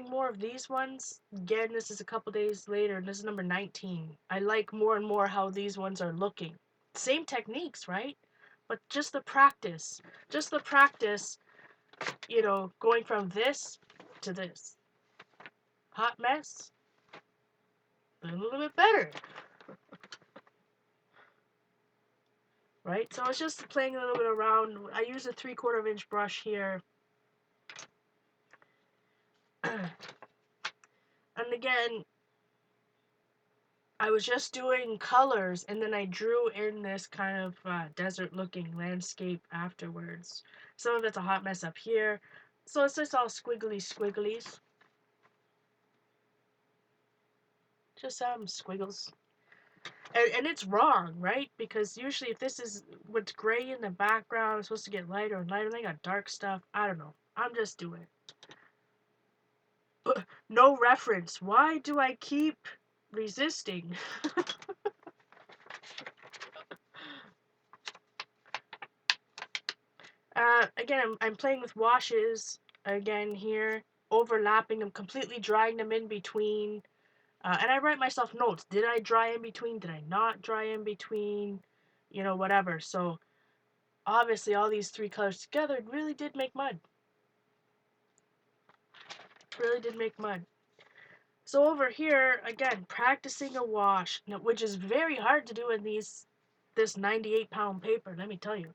more of these ones, again, this is a couple days later, and this is number 19. I like more and more how these ones are looking. Same techniques, right? But just the practice. You know, going from this to this. Hot mess. A little bit better. Right? So it's just playing a little bit around. I use a 3/4 inch brush here. And again, I was just doing colors, and then I drew in this kind of desert-looking landscape afterwards. Some of it's a hot mess up here. So it's just all squigglies. Just some squiggles. And it's wrong, right? Because usually if this is what's gray in the background, it's supposed to get lighter and lighter. They got dark stuff. I don't know. I'm just doing it. No reference. Why do I keep resisting? Again, I'm playing with washes again here, overlapping them, completely drying them in between. And I write myself notes. Did I dry in between? Did I not dry in between? You know, whatever. So obviously all these three colors together really did make mud. Really did make mud. So over here, again, practicing a wash, which is very hard to do in this 98-pound paper, let me tell you.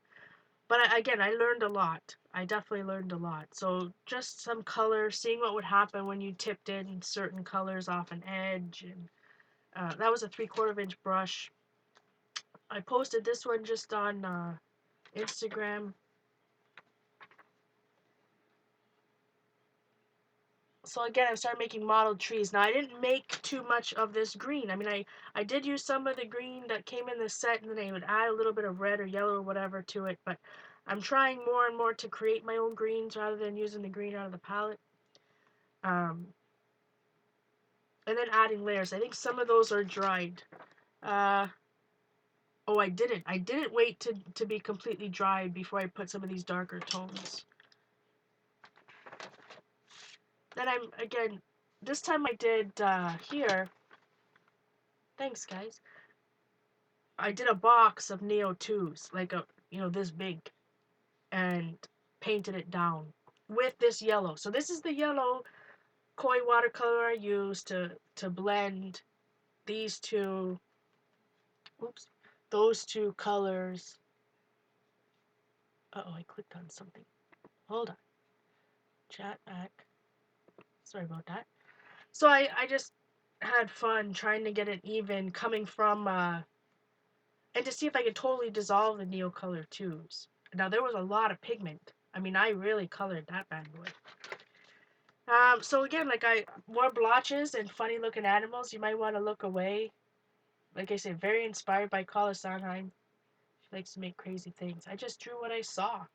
But again, I learned a lot. I definitely learned a lot. So just some color, seeing what would happen when you tipped in certain colors off an edge. And that was a 3/4 inch brush. I posted this one just on Instagram. So again, I started making modeled trees. Now, I didn't make too much of this green. I mean, I did use some of the green that came in the set, and then I would add a little bit of red or yellow or whatever to it. But I'm trying more and more to create my own greens rather than using the green out of the palette. And then adding layers. I think some of those are dried. Oh, I didn't. I didn't wait to be completely dried before I put some of these darker tones. Then again, this time I did here. Thanks, guys. I did a box of Neo 2s, like this big, and painted it down with this yellow. So this is the yellow Koi Watercolor I used to blend these two, those two colors. Uh-oh, I clicked on something. Hold on. Chat back. Sorry about that. So I just had fun trying to get it even coming from, and to see if I could totally dissolve the Neo Color 2s. Now, there was a lot of pigment. I mean, I really colored that bad boy. So again, like more blotches and funny looking animals, you might want to look away. Like I said, very inspired by Carla Sondheim. She likes to make crazy things. I just drew what I saw.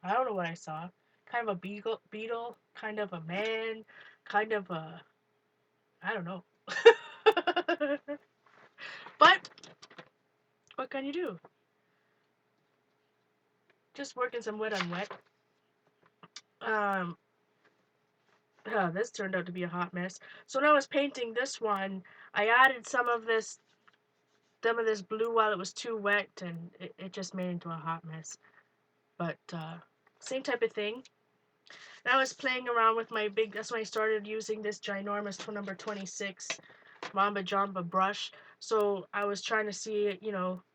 I don't know what I saw. Kind of a beetle, kind of a man, kind of a, I don't know. But what can you do? Just working some wet on wet. This turned out to be a hot mess. So when I was painting this one, I added some of this blue while it was too wet, and it just made it into a hot mess. But same type of thing. And I was playing around with my big, that's when I started using this ginormous number 26 Mamba Jamba brush. So I was trying to see,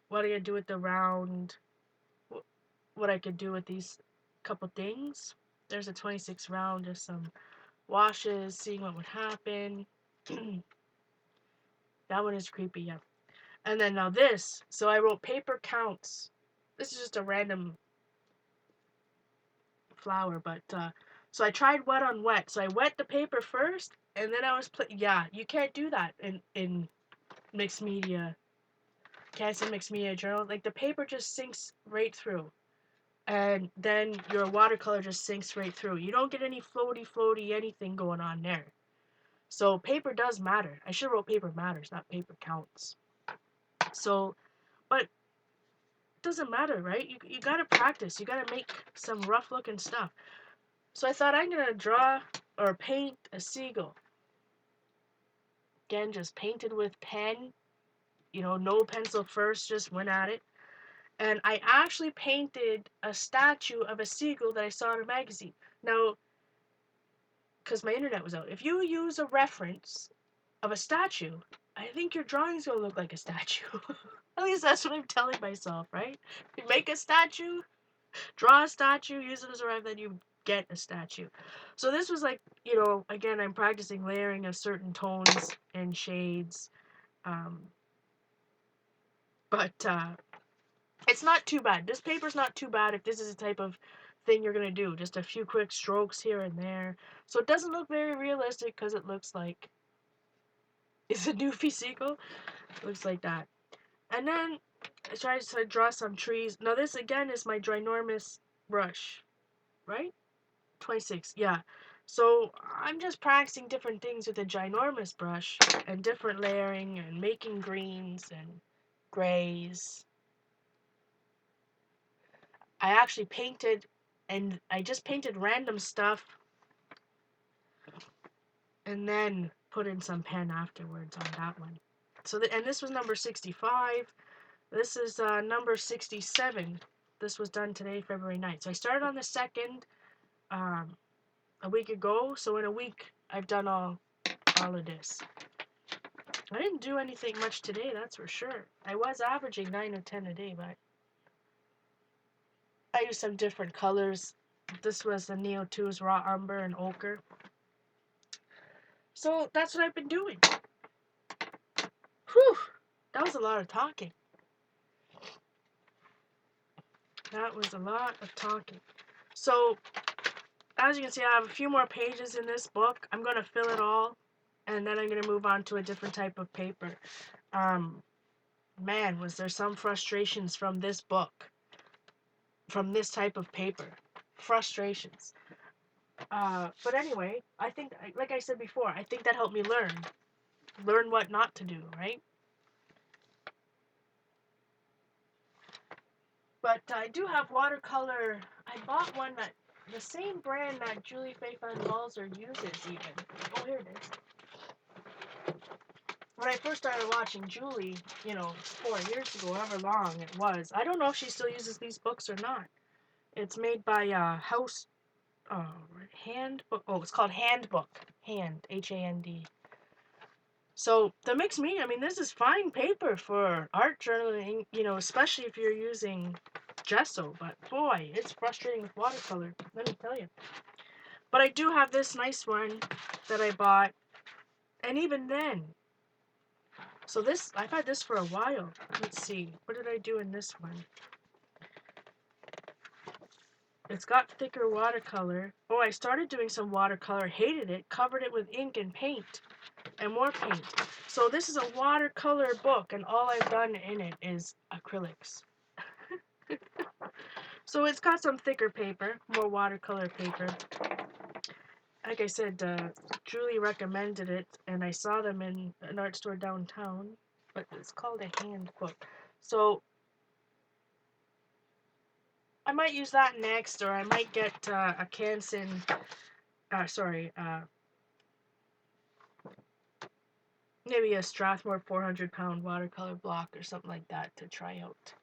what I could do with the round, what I could do with these couple things. There's a 26 round, just some washes, seeing what would happen. That one is creepy, yeah. And then now this, so I wrote paper counts. This is just a random flower, but so I tried wet on wet. So I wet the paper first, and then I was yeah, you can't do that in mixed media. Can't say mixed media journal. Like the paper just sinks right through, and then your watercolor just sinks right through. You don't get any floaty anything going on there. So paper does matter. I should have wrote paper matters, not paper counts. So, but it doesn't matter, right? You gotta practice. You gotta make some rough looking stuff. So I thought I'm gonna draw or paint a seagull. Again, just painted with pen. No pencil first, just went at it. And I actually painted a statue of a seagull that I saw in a magazine. Now, because my internet was out, if you use a reference of a statue, I think your drawing's gonna look like a statue. At least that's what I'm telling myself, right? You make a statue, draw a statue, use it as a reference, then you get a statue. So this was like, again, I'm practicing layering of certain tones and shades. Um, but it's not too bad. This paper's not too bad if this is the type of thing you're going to do. Just a few quick strokes here and there. So it doesn't look very realistic because it looks like it's a doofy seagull. It looks like that. And then I tried to draw some trees. Now this again is my ginormous brush, right? 26, yeah. So I'm just practicing different things with a ginormous brush and different layering and making greens and grays. I actually painted, and I just painted random stuff and then put in some pen afterwards on that one. So and this was number 65. This is number 67. This was done today, February 9th. So I started on the 2nd a week ago. So in a week, I've done all of this. I didn't do anything much today, that's for sure. I was averaging 9 or 10 a day, but I used some different colors. This was the Neo 2's Raw Umber and Ochre. So that's what I've been doing. Whew, that was a lot of talking. That was a lot of talking. So, as you can see, I have a few more pages in this book. I'm going to fill it all, and then I'm going to move on to a different type of paper. Man, was there some frustrations from this book, from this type of paper. Frustrations. But anyway, I think, like I said before, I think that helped me learn what not to do, right? But I do have watercolor. I bought one that the same brand that Julie Faye Van Balzer uses even. Oh, here it is. When I first started watching Julie, 4 years ago, however long it was, I don't know if she still uses these books or not. It's made by House Handbook. Oh, it's called Handbook. Hand, Hand. So the mixed media, I mean, this is fine paper for art journaling, especially if you're using gesso. But boy, it's frustrating with watercolor, let me tell you. But I do have this nice one that I bought, and even then, so this, I've had this for a while. Let's see, what did I do in this one? It's got thicker watercolor. Oh, I started doing some watercolor, hated it, covered it with ink and paint, and more paint. So this is a watercolor book, and all I've done in it is acrylics. So it's got some thicker paper, more watercolor paper. Like I said, Julie recommended it, and I saw them in an art store downtown, but it's called a handbook. So I might use that next, or I might get a Canson, maybe a Strathmore 400-pound watercolor block or something like that to try out.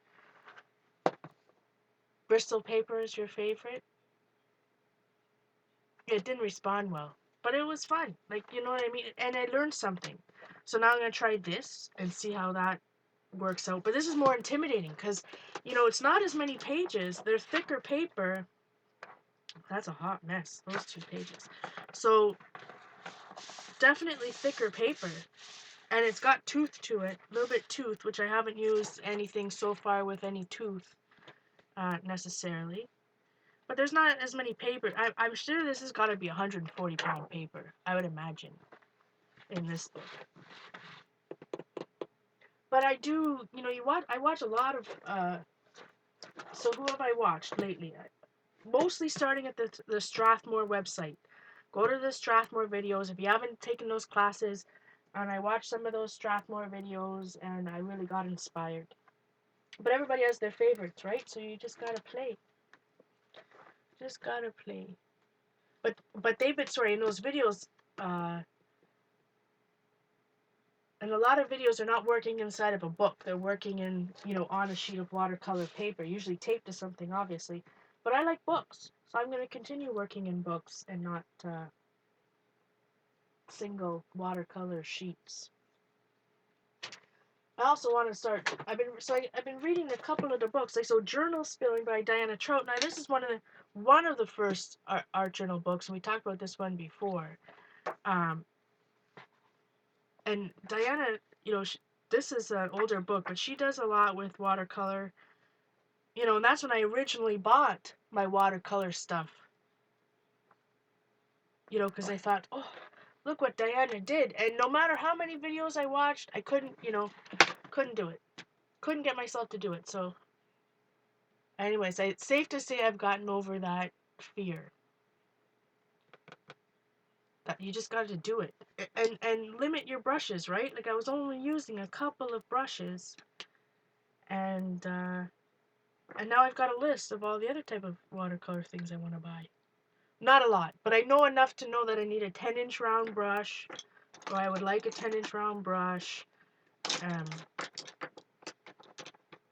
Bristol paper is your favorite? it didn't respond well. But it was fun. Like, you know what I mean? And I learned something. So now I'm going to try this and see how that works out. But this is more intimidating because, you know, it's not as many pages. They're thicker paper. That's a hot mess, those 2 pages. So definitely thicker paper. And it's got tooth to it, a little bit tooth, which I haven't used anything so far with any tooth necessarily. But there's not as many paper. I'm sure this has got to be 140-pound paper, I would imagine, in this book. But I do, you know, I watch a lot of, so who have I watched lately? Mostly starting at the Strathmore website. Go to the Strathmore videos if you haven't taken those classes. And I watched some of those Strathmore videos and I really got inspired. But everybody has their favorites, right? So you just gotta play. Just gotta play. But David, sorry, in those videos, and a lot of videos are not working inside of a book. They're working in, you know, on a sheet of watercolor paper, usually taped to something, obviously. But I like books, so I'm going to continue working in books and not single watercolor sheets. I also want to start. I've been reading a couple of the books, like so Journal Spilling by Diana Trout. Now this is one of the first art journal books, and we talked about this one before. And Diana, you know, this is an older book, but she does a lot with watercolor. You know, and that's when I originally bought my watercolor stuff. You know, because I thought, oh, look what Diana did. And no matter how many videos I watched, I couldn't, you know, couldn't do it. Couldn't get myself to do it. So, anyways, it's safe to say I've gotten over that fear. That you just got to do it. And limit your brushes, right? Like I was only using a couple of brushes. And now I've got a list of all the other type of watercolor things I want to buy. Not a lot, but I know enough to know that I need a 10-inch round brush, or I would like a 10-inch round brush, and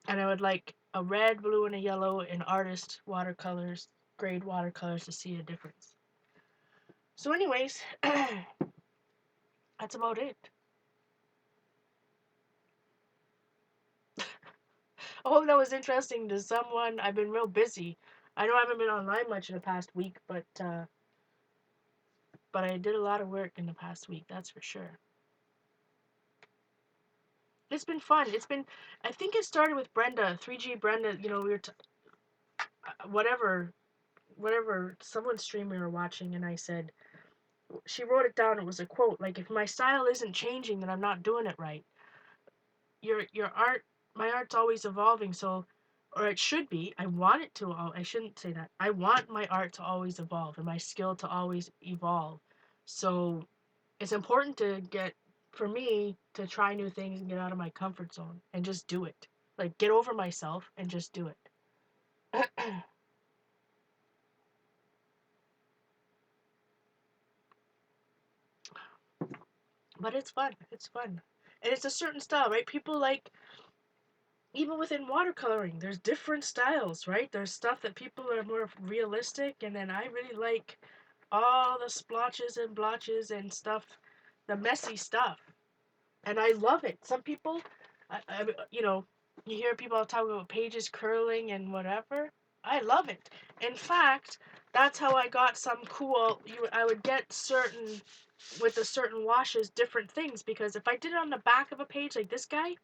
I would like a red, blue, and a yellow in artist watercolors, grade watercolors to see a difference. So anyways, that's about it. I hope that was interesting to someone. I've been real busy. I know I haven't been online much in the past week, but I did a lot of work in the past week, that's for sure. It's been fun. I think it started with Brenda, 3G Brenda, you know, we were, whatever, someone's stream we were watching, and I said, she wrote it down, it was a quote, like, if my style isn't changing, then I'm not doing it right. Your art, my art's always evolving, so, or it should be, I want it to, I shouldn't say that, I want my art to always evolve, and my skill to always evolve. So, it's important for me to try new things and get out of my comfort zone and just do it. Like, get over myself and just do it. But it's fun. It's fun. And it's a certain style, right? People like, even within watercoloring, there's different styles, right? There's stuff that people are more realistic, and then I really like all the splotches and blotches and stuff, the messy stuff. And I love it. Some people, you know, you hear people talk about pages curling and whatever. I love it. In fact, that's how I got some cool. I would get certain with the certain washes, different things, because if I did it on the back of a page like this guy,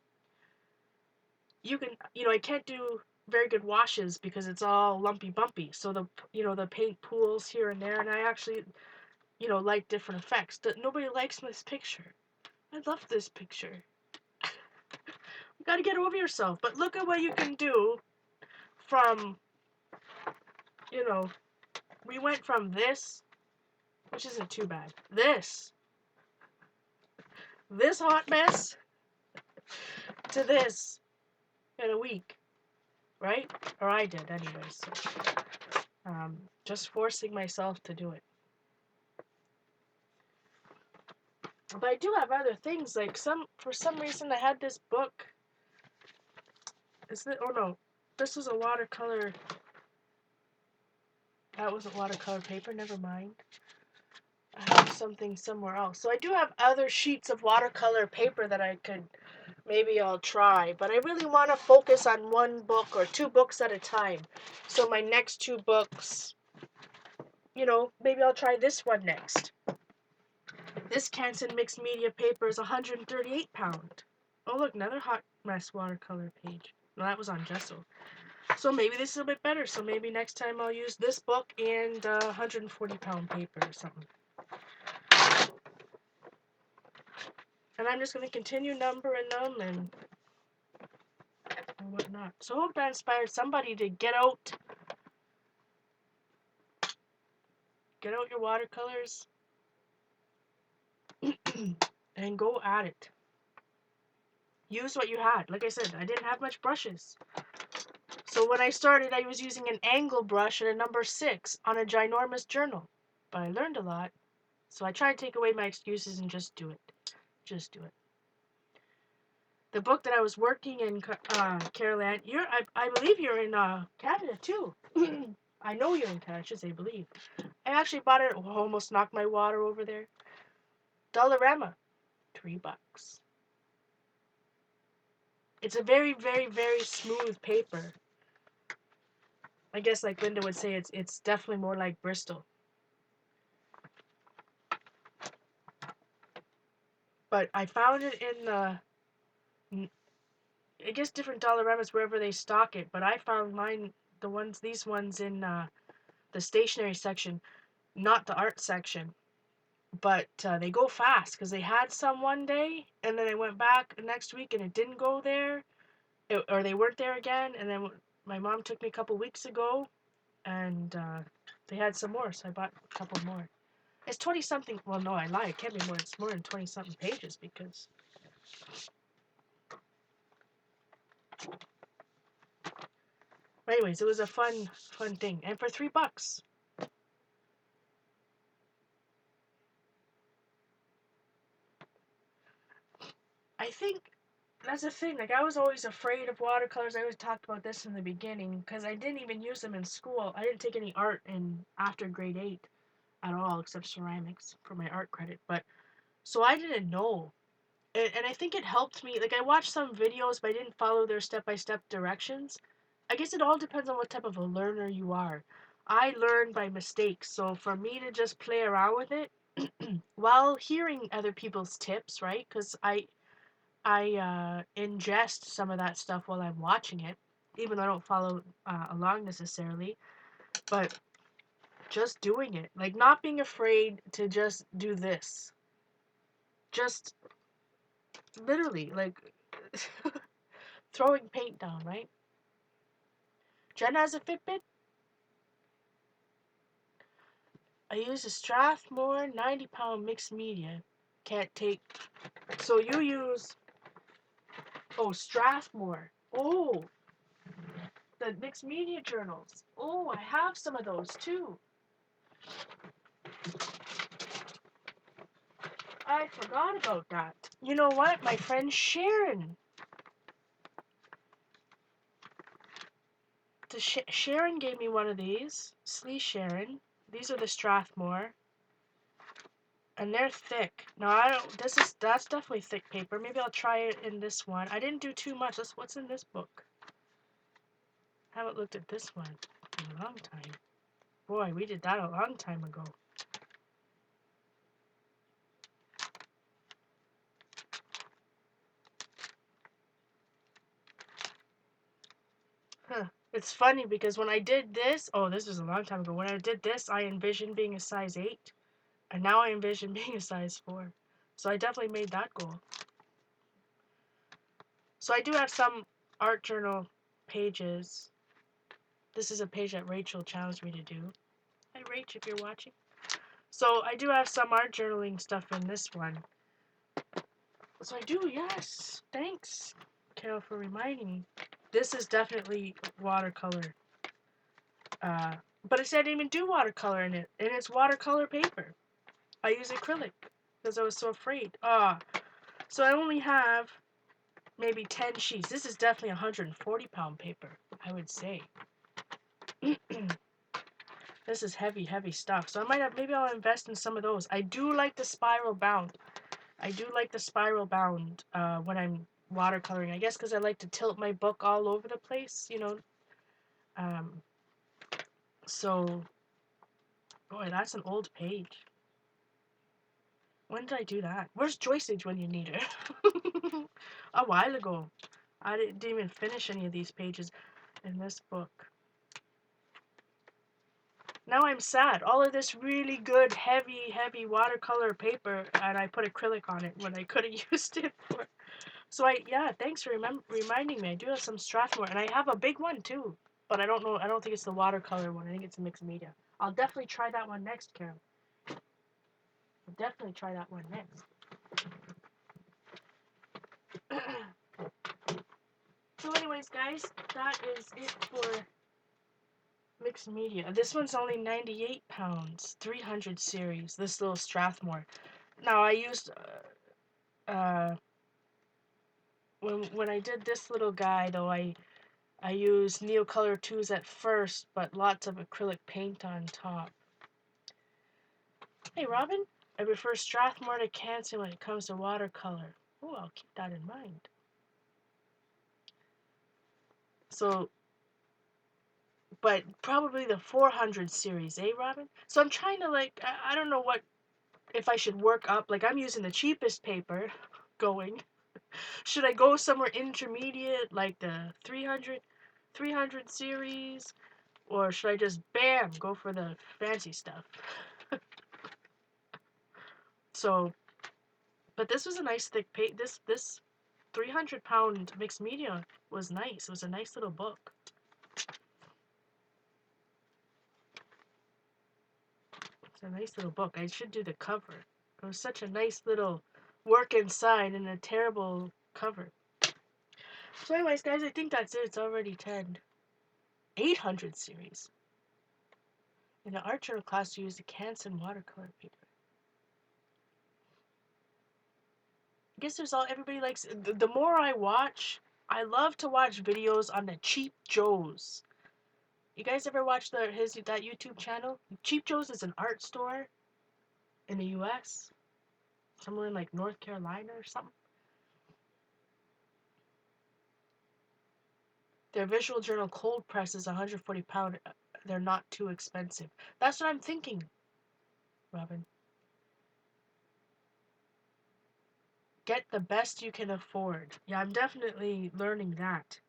you can, you know, I can't do very good washes because it's all lumpy bumpy. So the paint pools here and there, and I actually, you know, like different effects. Nobody likes this picture. I love this picture. You gotta get over yourself. But look at what you can do from, you know, we went from this, which isn't too bad, this hot mess, to this in a week, right? Or I did, anyways. So, just forcing myself to do it. But I do have other things, like for some reason I had this book. Oh no, this was a watercolor. That wasn't watercolor paper, never mind. I have something somewhere else. So I do have other sheets of watercolor paper that I could, maybe I'll try. But I really want to focus on one book or two books at a time. So my next two books, maybe I'll try this one next. This Canson mixed media paper is 138 pound. Oh look, another hot mess watercolor page. No, that was on gesso. So maybe this is a bit better. So maybe next time I'll use this book and 140 pound paper or something. And I'm just going to continue numbering them and whatnot. So I hope that inspired somebody to get out your watercolors and go at it. Use what you had. Like I said, I didn't have much brushes. So when I started, I was using an angle brush and a number 6 on a ginormous journal. But I learned a lot. So I try to take away my excuses and just do it. Just do it. The book that I was working in, Carol Ann, I believe you're in Canada too. I know you're in Canada, I should say believe. I actually bought it, almost knocked my water over there. Dollarama, $3. It's a very, very, very smooth paper. I guess like Linda would say, it's definitely more like Bristol. But I found it in I guess different Dollaramas wherever they stock it. But I found these ones in the stationery section, not the art section. But they go fast because they had some one day and then I went back next week and it didn't go there, or they weren't there again. And then my mom took me a couple weeks ago and they had some more, so I bought a couple more. It's 20 something. Well, no, I lied. It can't be more. It's more than 20 something pages because. But anyways, it was a fun thing, and for $3. I think that's the thing. Like I was always afraid of watercolors. I always talked about this in the beginning because I didn't even use them in school. I didn't take any art after grade 8 at all, except ceramics for my art credit. But so I didn't know. And I think it helped me. Like I watched some videos, but I didn't follow their step-by-step directions. I guess it all depends on what type of a learner you are. I learn by mistakes, so for me to just play around with it while hearing other people's tips, right? Because I ingest some of that stuff while I'm watching it, even though I don't follow along necessarily. But just doing it, like not being afraid to just do this, just literally like throwing paint down, right? Jen has a Fitbit. I use a Strathmore 90-pound mixed media. Can't take. So you use. Oh, Strathmore. Oh, the mixed media journals. Oh, I have some of those too. I forgot about that. You know what? My friend Sharon. Sharon gave me one of these. Slee Sharon. These are the Strathmore. And they're thick. Now I don't. That's definitely thick paper. Maybe I'll try it in this one. I didn't do too much. What's in this book? I haven't looked at this one in a long time. Boy, we did that a long time ago. Huh. It's funny because when I did this, this was a long time ago. When I did this, I envisioned being a size 8, and now I envision being a size 4. So I definitely made that goal. So I do have some art journal pages. This is a page that Rachel challenged me to do. Hi, Rach, if you're watching. So I do have some art journaling stuff in this one. So I do, yes. Thanks, Carol, for reminding me. This is definitely watercolor. But I said I didn't even do watercolor in it. And it's watercolor paper. I use acrylic because I was so afraid. So I only have maybe 10 sheets. This is definitely 140-pound paper, I would say. This is heavy, heavy stuff. So I might have, maybe I'll invest in some of those. I do like the spiral bound. I do like the spiral bound when I'm watercoloring. I guess because I like to tilt my book all over the place, you know. Um, so, boy, that's an old page. When did I do that? Where's Joyceage when you need her? A while ago. I didn't even finish any of these pages in this book. Now I'm sad. All of this really good, heavy, heavy watercolor paper, and I put acrylic on it when I could have used it for. So yeah, thanks for reminding me. I do have some Strathmore, and I have a big one too. But I don't know. I don't think it's the watercolor one. I think it's a mixed media. I'll definitely try that one next, Carol. I'll definitely try that one next. So anyways, guys, that is it for mixed media. This one's only 98 pounds, 300 series, this little Strathmore. Now I used, when I did this little guy though, I used Neocolor 2s at first, but lots of acrylic paint on top. Hey Robin, I prefer Strathmore to Canson when it comes to watercolor. Oh, I'll keep that in mind. So, but probably the 400 series, eh, Robin? So I'm trying to like, I don't know what, if I should work up, like I'm using the cheapest paper going. Should I go somewhere intermediate, like the 300 series? Or should I just, bam, go for the fancy stuff? So, but this was a nice thick page. This 300-pound mixed media was nice. It was a nice little book. It's a nice little book. I should do the cover. It was such a nice little work inside and a terrible cover. So anyways, guys, I think that's it. It's already 10. 800 series. In the art journal class, we used a Canson watercolor paper. I guess there's all, everybody likes, the more I watch, I love to watch videos on the Cheap Joes. You guys ever watch that YouTube channel? Cheap Joe's is an art store in the US, somewhere in like North Carolina or something. Their visual journal cold press is 140 pound. They're not too expensive. That's what I'm thinking, Robin. Get the best you can afford. Yeah, I'm definitely learning that.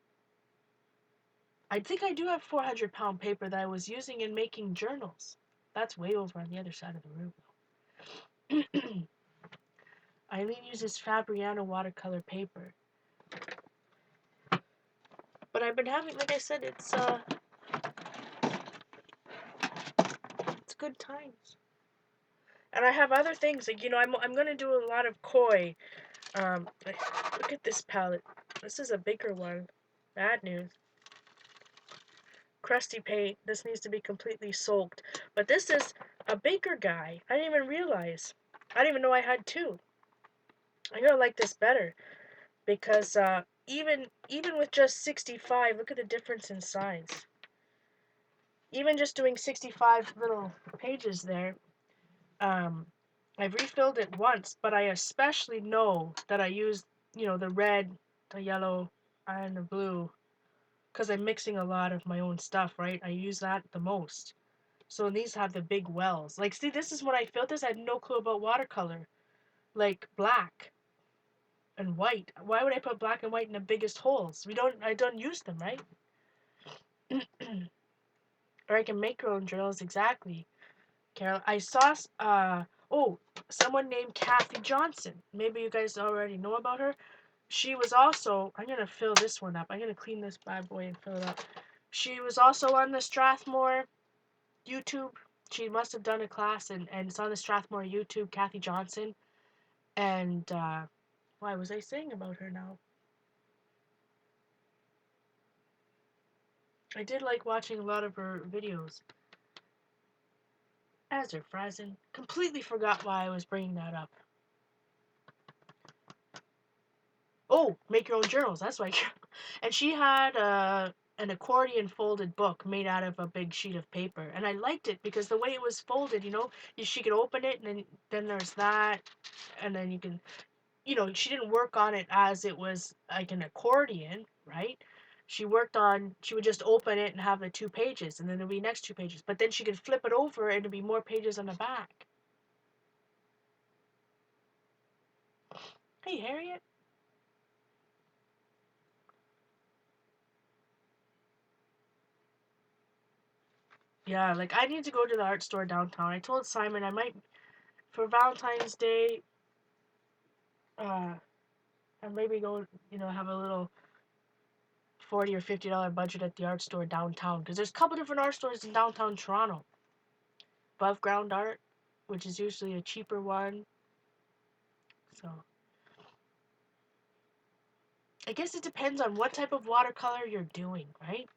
I think I do have 400-pound paper that I was using in making journals. That's way over on the other side of the room. Eileen uses Fabriano watercolor paper. But I've been having, like I said, it's good times. And I have other things, like, you know, I'm gonna do a lot of Koi. Look at this palette. This is a bigger one. Bad news. Crusty paint. This needs to be completely soaked. But this is a bigger guy. I didn't even realize. I didn't even know I had two. I'm gonna like this better because even with just 65, look at the difference in size. Even just doing 65 little pages there, I've refilled it once, but I especially know that I used, you know, the red, the yellow, and the blue because I'm mixing a lot of my own stuff, right? I use that the most. So these have the big wells. Like, see, this is when I filled this. I had no clue about watercolor. Like black and white. Why would I put black and white in the biggest holes? I don't use them, right? Or I can make your own journals, exactly. Carol, I saw, oh, someone named Kathy Johnson. Maybe you guys already know about her. She was also, I'm going to fill this one up. I'm going to clean this bad boy and fill it up. She was also on the Strathmore YouTube. She must have done a class, and it's on the Strathmore YouTube, Kathy Johnson. And, why was I saying about her now? I did like watching a lot of her videos. As her Frazen. Completely forgot why I was bringing that up. Oh, make your own journals. That's why. And she had an accordion folded book made out of a big sheet of paper, and I liked it because the way it was folded, she could open it, and then there's that, and then you can, she didn't work on it as it was like an accordion, right? She would just open it and have the 2 pages, and then there'd be next 2 pages, but then she could flip it over and there'd be more pages on the back. Hey, Harriet. Yeah, like I need to go to the art store downtown. I told Simon I might, for Valentine's Day, and maybe go, have a little $40 or $50 budget at the art store downtown, because there's a couple different art stores in downtown Toronto. Above Ground Art, which is usually a cheaper one. So I guess it depends on what type of watercolor you're doing, right?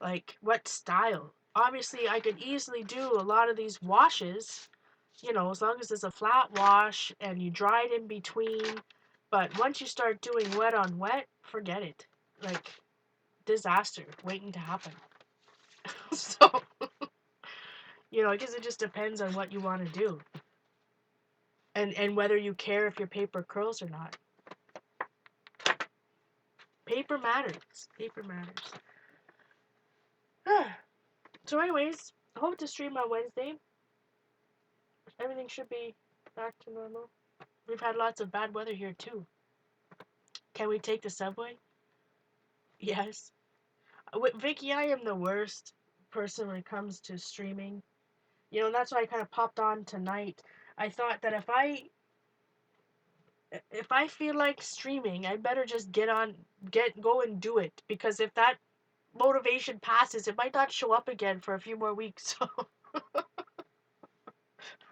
Like what style. Obviously, I could easily do a lot of these washes, as long as it's a flat wash and you dry it in between. But once you start doing wet on wet, forget it. Like, disaster waiting to happen. So, I guess it just depends on what you want to do. And whether you care if your paper curls or not. Paper matters. Paper matters. So anyways, I hope to stream on Wednesday. Everything should be back to normal. We've had lots of bad weather here too. Can we take the subway? Yes. With Vicky, I am the worst person when it comes to streaming. That's why I kind of popped on tonight. I thought that if I feel like streaming, I better just go and do it, because if that motivation passes, it might not show up again for a few more weeks. So,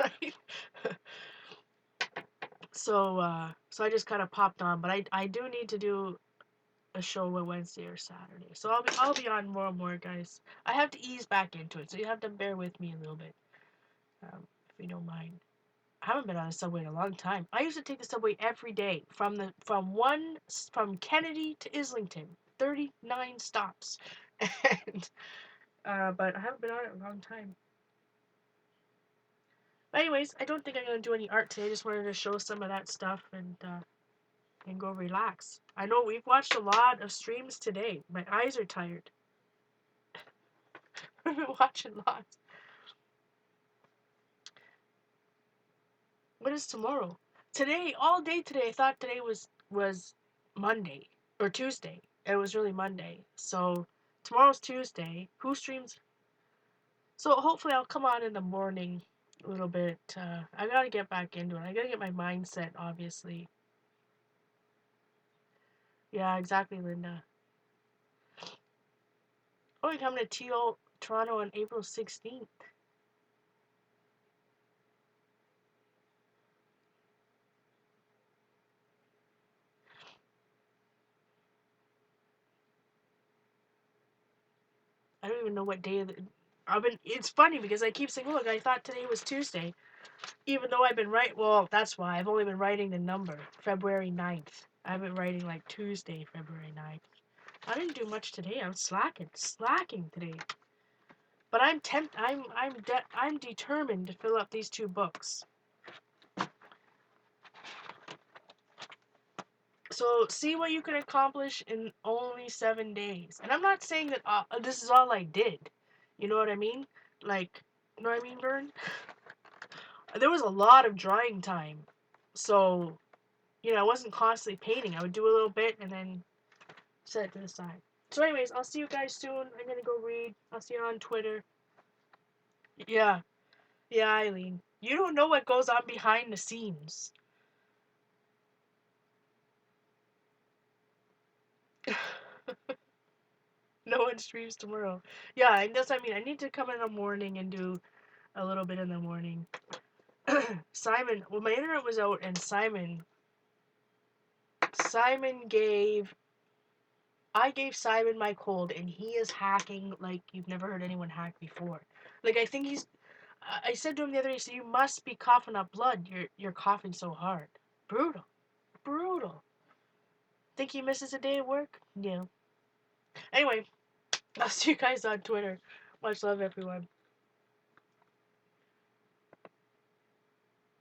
right? So I just kind of popped on, but I do need to do a show on Wednesday or Saturday. So I'll be on more and more, guys. I have to ease back into it, so you have to bear with me a little bit, if you don't mind. I haven't been on a subway in a long time. I used to take the subway every day from Kennedy to Islington, 39 stops, and but I haven't been on it in a long time. But anyways, I don't think I'm gonna do any art today. I just wanted to show some of that stuff and go relax. I know we've watched a lot of streams today. My eyes are tired. I've been watching lots. What is tomorrow? Today, all day today, I thought today was Monday or Tuesday. It was really Monday. So tomorrow's Tuesday. Who streams? So hopefully I'll come on in the morning a little bit. I gotta get back into it. I gotta get my mindset, obviously. Yeah, exactly, Linda. Oh, you're coming to Toronto on April 16th. I don't even know what day of the. It's funny because I keep saying, look, I thought today was Tuesday. Even though I've been writing, well, that's why. I've only been writing the number, February 9th. I've been writing like Tuesday, February 9th. I didn't do much today. I'm slacking today. But I'm determined to fill up these 2 books. So see what you can accomplish in only 7 days. And I'm not saying that this is all I did. You know what I mean? Like, you know what I mean, Vern? There was a lot of drawing time. So, I wasn't constantly painting. I would do a little bit and then set it to the side. So anyways, I'll see you guys soon. I'm gonna go read. I'll see you on Twitter. Yeah. Yeah, Eileen. You don't know what goes on behind the scenes. No one streams tomorrow. Yeah, and that's what I mean. I need to come in the morning and do a little bit in the morning. Simon, well, my internet was out, and Simon gave. I gave Simon my cold, and he is hacking like you've never heard anyone hack before. Like, I think he's. I said to him the other day, so you must be coughing up blood. You're coughing so hard. Brutal. Brutal. Think he misses a day at work? Yeah. Anyway, I'll see you guys on Twitter. Much love, everyone.